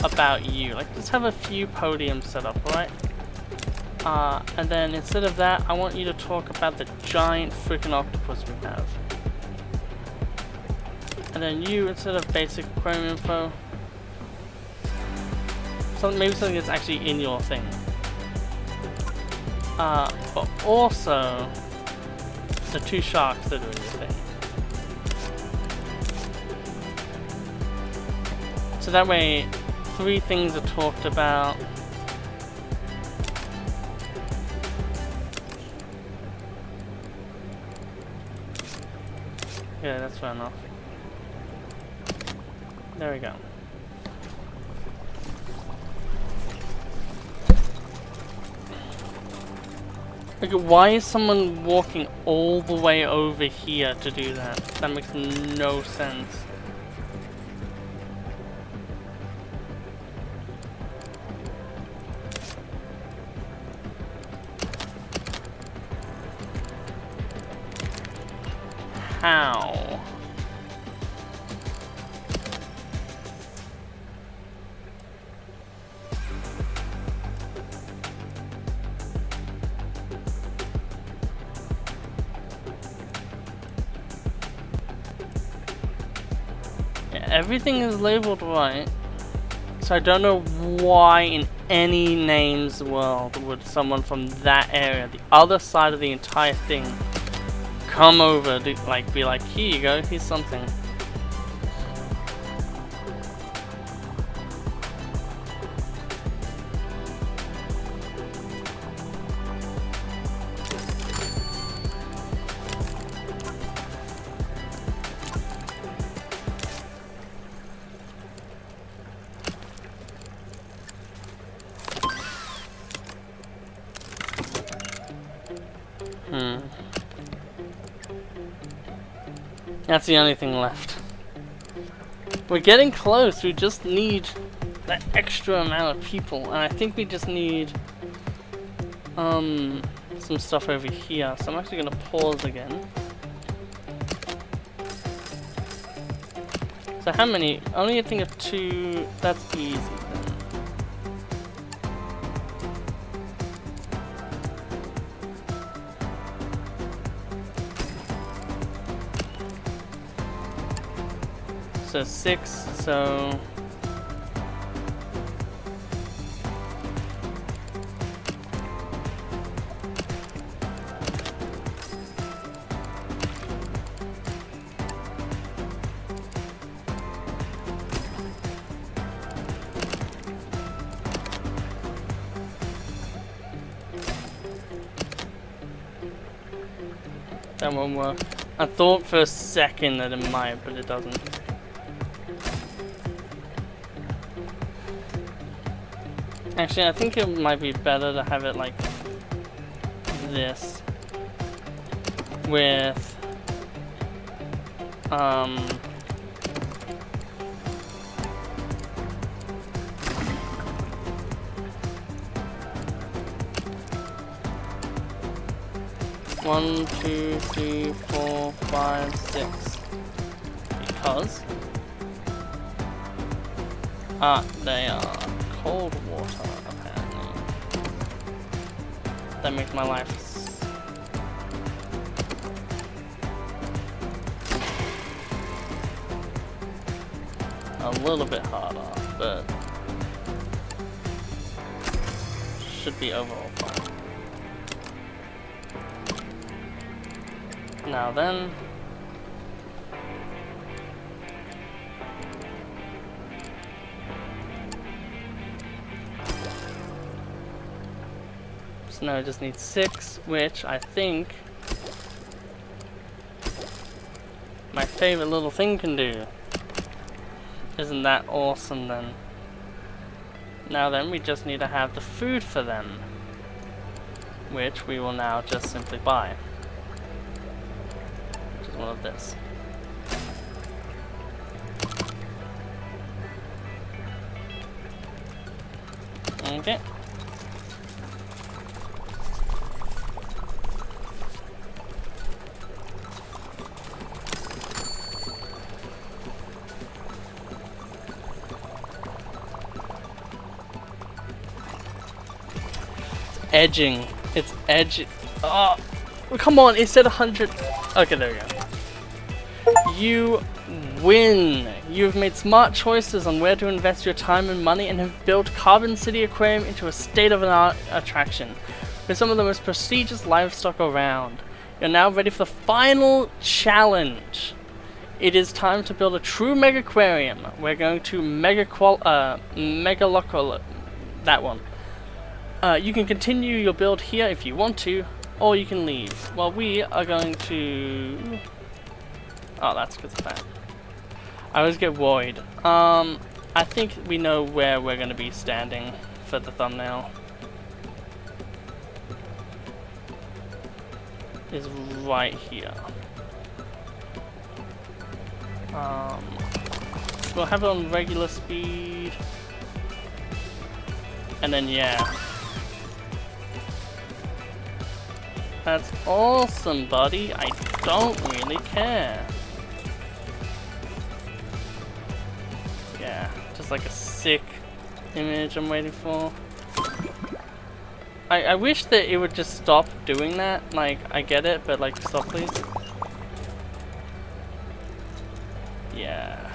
about you. Like, just have a few podiums set up, right? And then instead of that, I want you to talk about the giant freaking octopus we have. And then you, instead of basic aquarium info, maybe something that's actually in your thing. But also the 2 sharks that are in your thing. So that way, 3 things are talked about. Yeah, that's fair enough. There we go. Okay, why is someone walking all the way over here to do that? That makes no sense. How? Everything is labeled right, so I don't know why in any name's world would someone from that area, the other side of the entire thing, come over to like be like, here you go, here's something. That's the only thing left. We're getting close, we just need that extra amount of people, and I think we just need some stuff over here. So I'm actually gonna pause again. So how many? Only a thing of 2, that's easy then. So 6, so... that won't work. I thought for a second that it might, but it doesn't. Actually, I think it might be better to have it like this, with 1, 2, 3, 4, 5, 6, because they are cold water, apparently. That makes my life a little bit harder, but should be overall fine. Now then, so now I just need 6, which I think my favorite little thing can do. Isn't that awesome then? Now then, we just need to have the food for them, which we will now just simply buy. Which is one of this. Okay. Edging. It's edging. Oh, come on, it said 100. Okay, there we go. You win. You have made smart choices on where to invest your time and money and have built Carbon City Aquarium into a state-of-the-art attraction with some of the most prestigious livestock around. You're now ready for the final challenge. It is time to build a true Megaquarium. We're going to Megalocal, that one. You can continue your build here if you want to, or you can leave. Well, we are going to... Oh, that's because of that. I always get worried. I think we know where we're going to be standing for the thumbnail. Is right here. We'll have it on regular speed. And then, yeah. That's awesome, buddy. I don't really care. Yeah, just like a sick image I'm waiting for. I wish that it would just stop doing that. Like, I get it, but like, stop please. Yeah.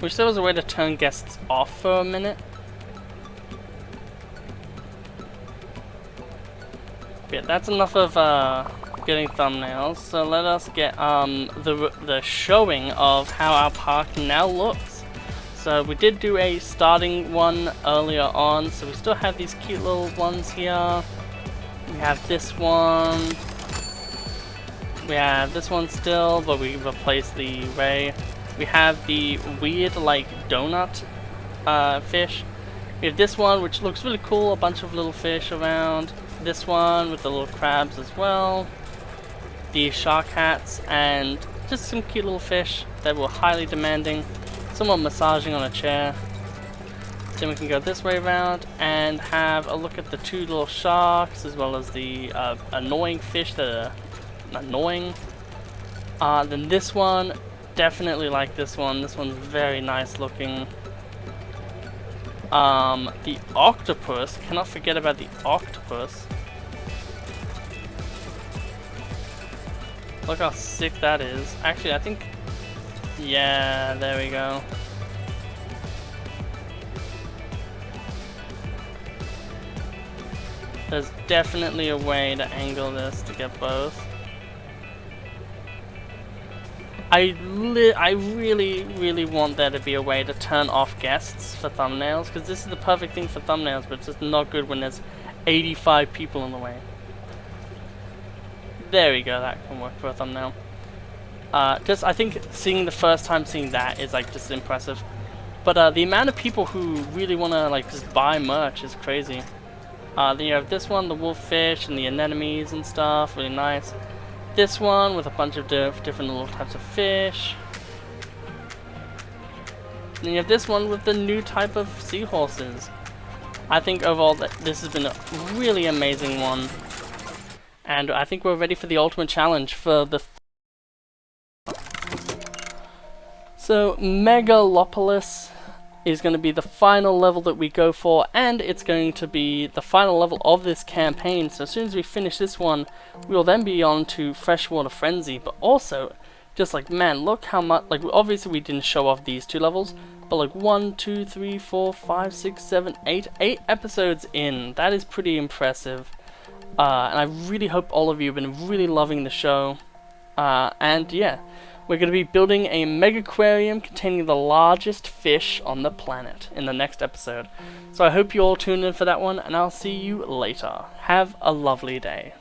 Wish there was a way to turn guests off for a minute. Yeah, that's enough of getting thumbnails. So let us get the showing of how our park now looks. So we did do a starting one earlier on, so we still have these cute little ones here. We have this one. We have this one still, but we replaced the ray. We have the weird, like, donut fish. We have this one, which looks really cool, a bunch of little fish around. This one with the little crabs as well. The shark hats, and just some cute little fish that were highly demanding. Someone massaging on a chair. Then we can go this way around and have a look at the two little sharks, as well as the annoying fish that are annoying. Then this one. Definitely like this one. This one's very nice looking. The octopus. Cannot forget about the octopus. Look how sick that is. Actually, I think... Yeah, there we go. There's definitely a way to angle this to get both. I really want there to be a way to turn off guests for thumbnails, because this is the perfect thing for thumbnails, but it's just not good when there's 85 people in the way. There we go, that can work for a thumbnail. Just, I think seeing the first time seeing that is like just impressive. But the amount of people who really want to like just buy merch is crazy. Then you have this one, the wolffish and the anemones and stuff, really nice. This one with a bunch of different little types of fish. Then you have this one with the new type of seahorses. I think overall that this has been a really amazing one. And I think we're ready for the ultimate challenge for the... So Megalopolis is going to be the final level that we go for, and it's going to be the final level of this campaign. So as soon as we finish this one, we will then be on to Freshwater Frenzy. But also, just like, man, look how much, like, obviously we didn't show off these two levels, but like 1, 2, 3, 4, 5, 6, 7, 8 episodes in. That is pretty impressive. And I really hope all of you have been really loving the show. And yeah, we're going to be building a Megaquarium containing the largest fish on the planet in the next episode. So I hope you all tune in for that one, and I'll see you later. Have a lovely day.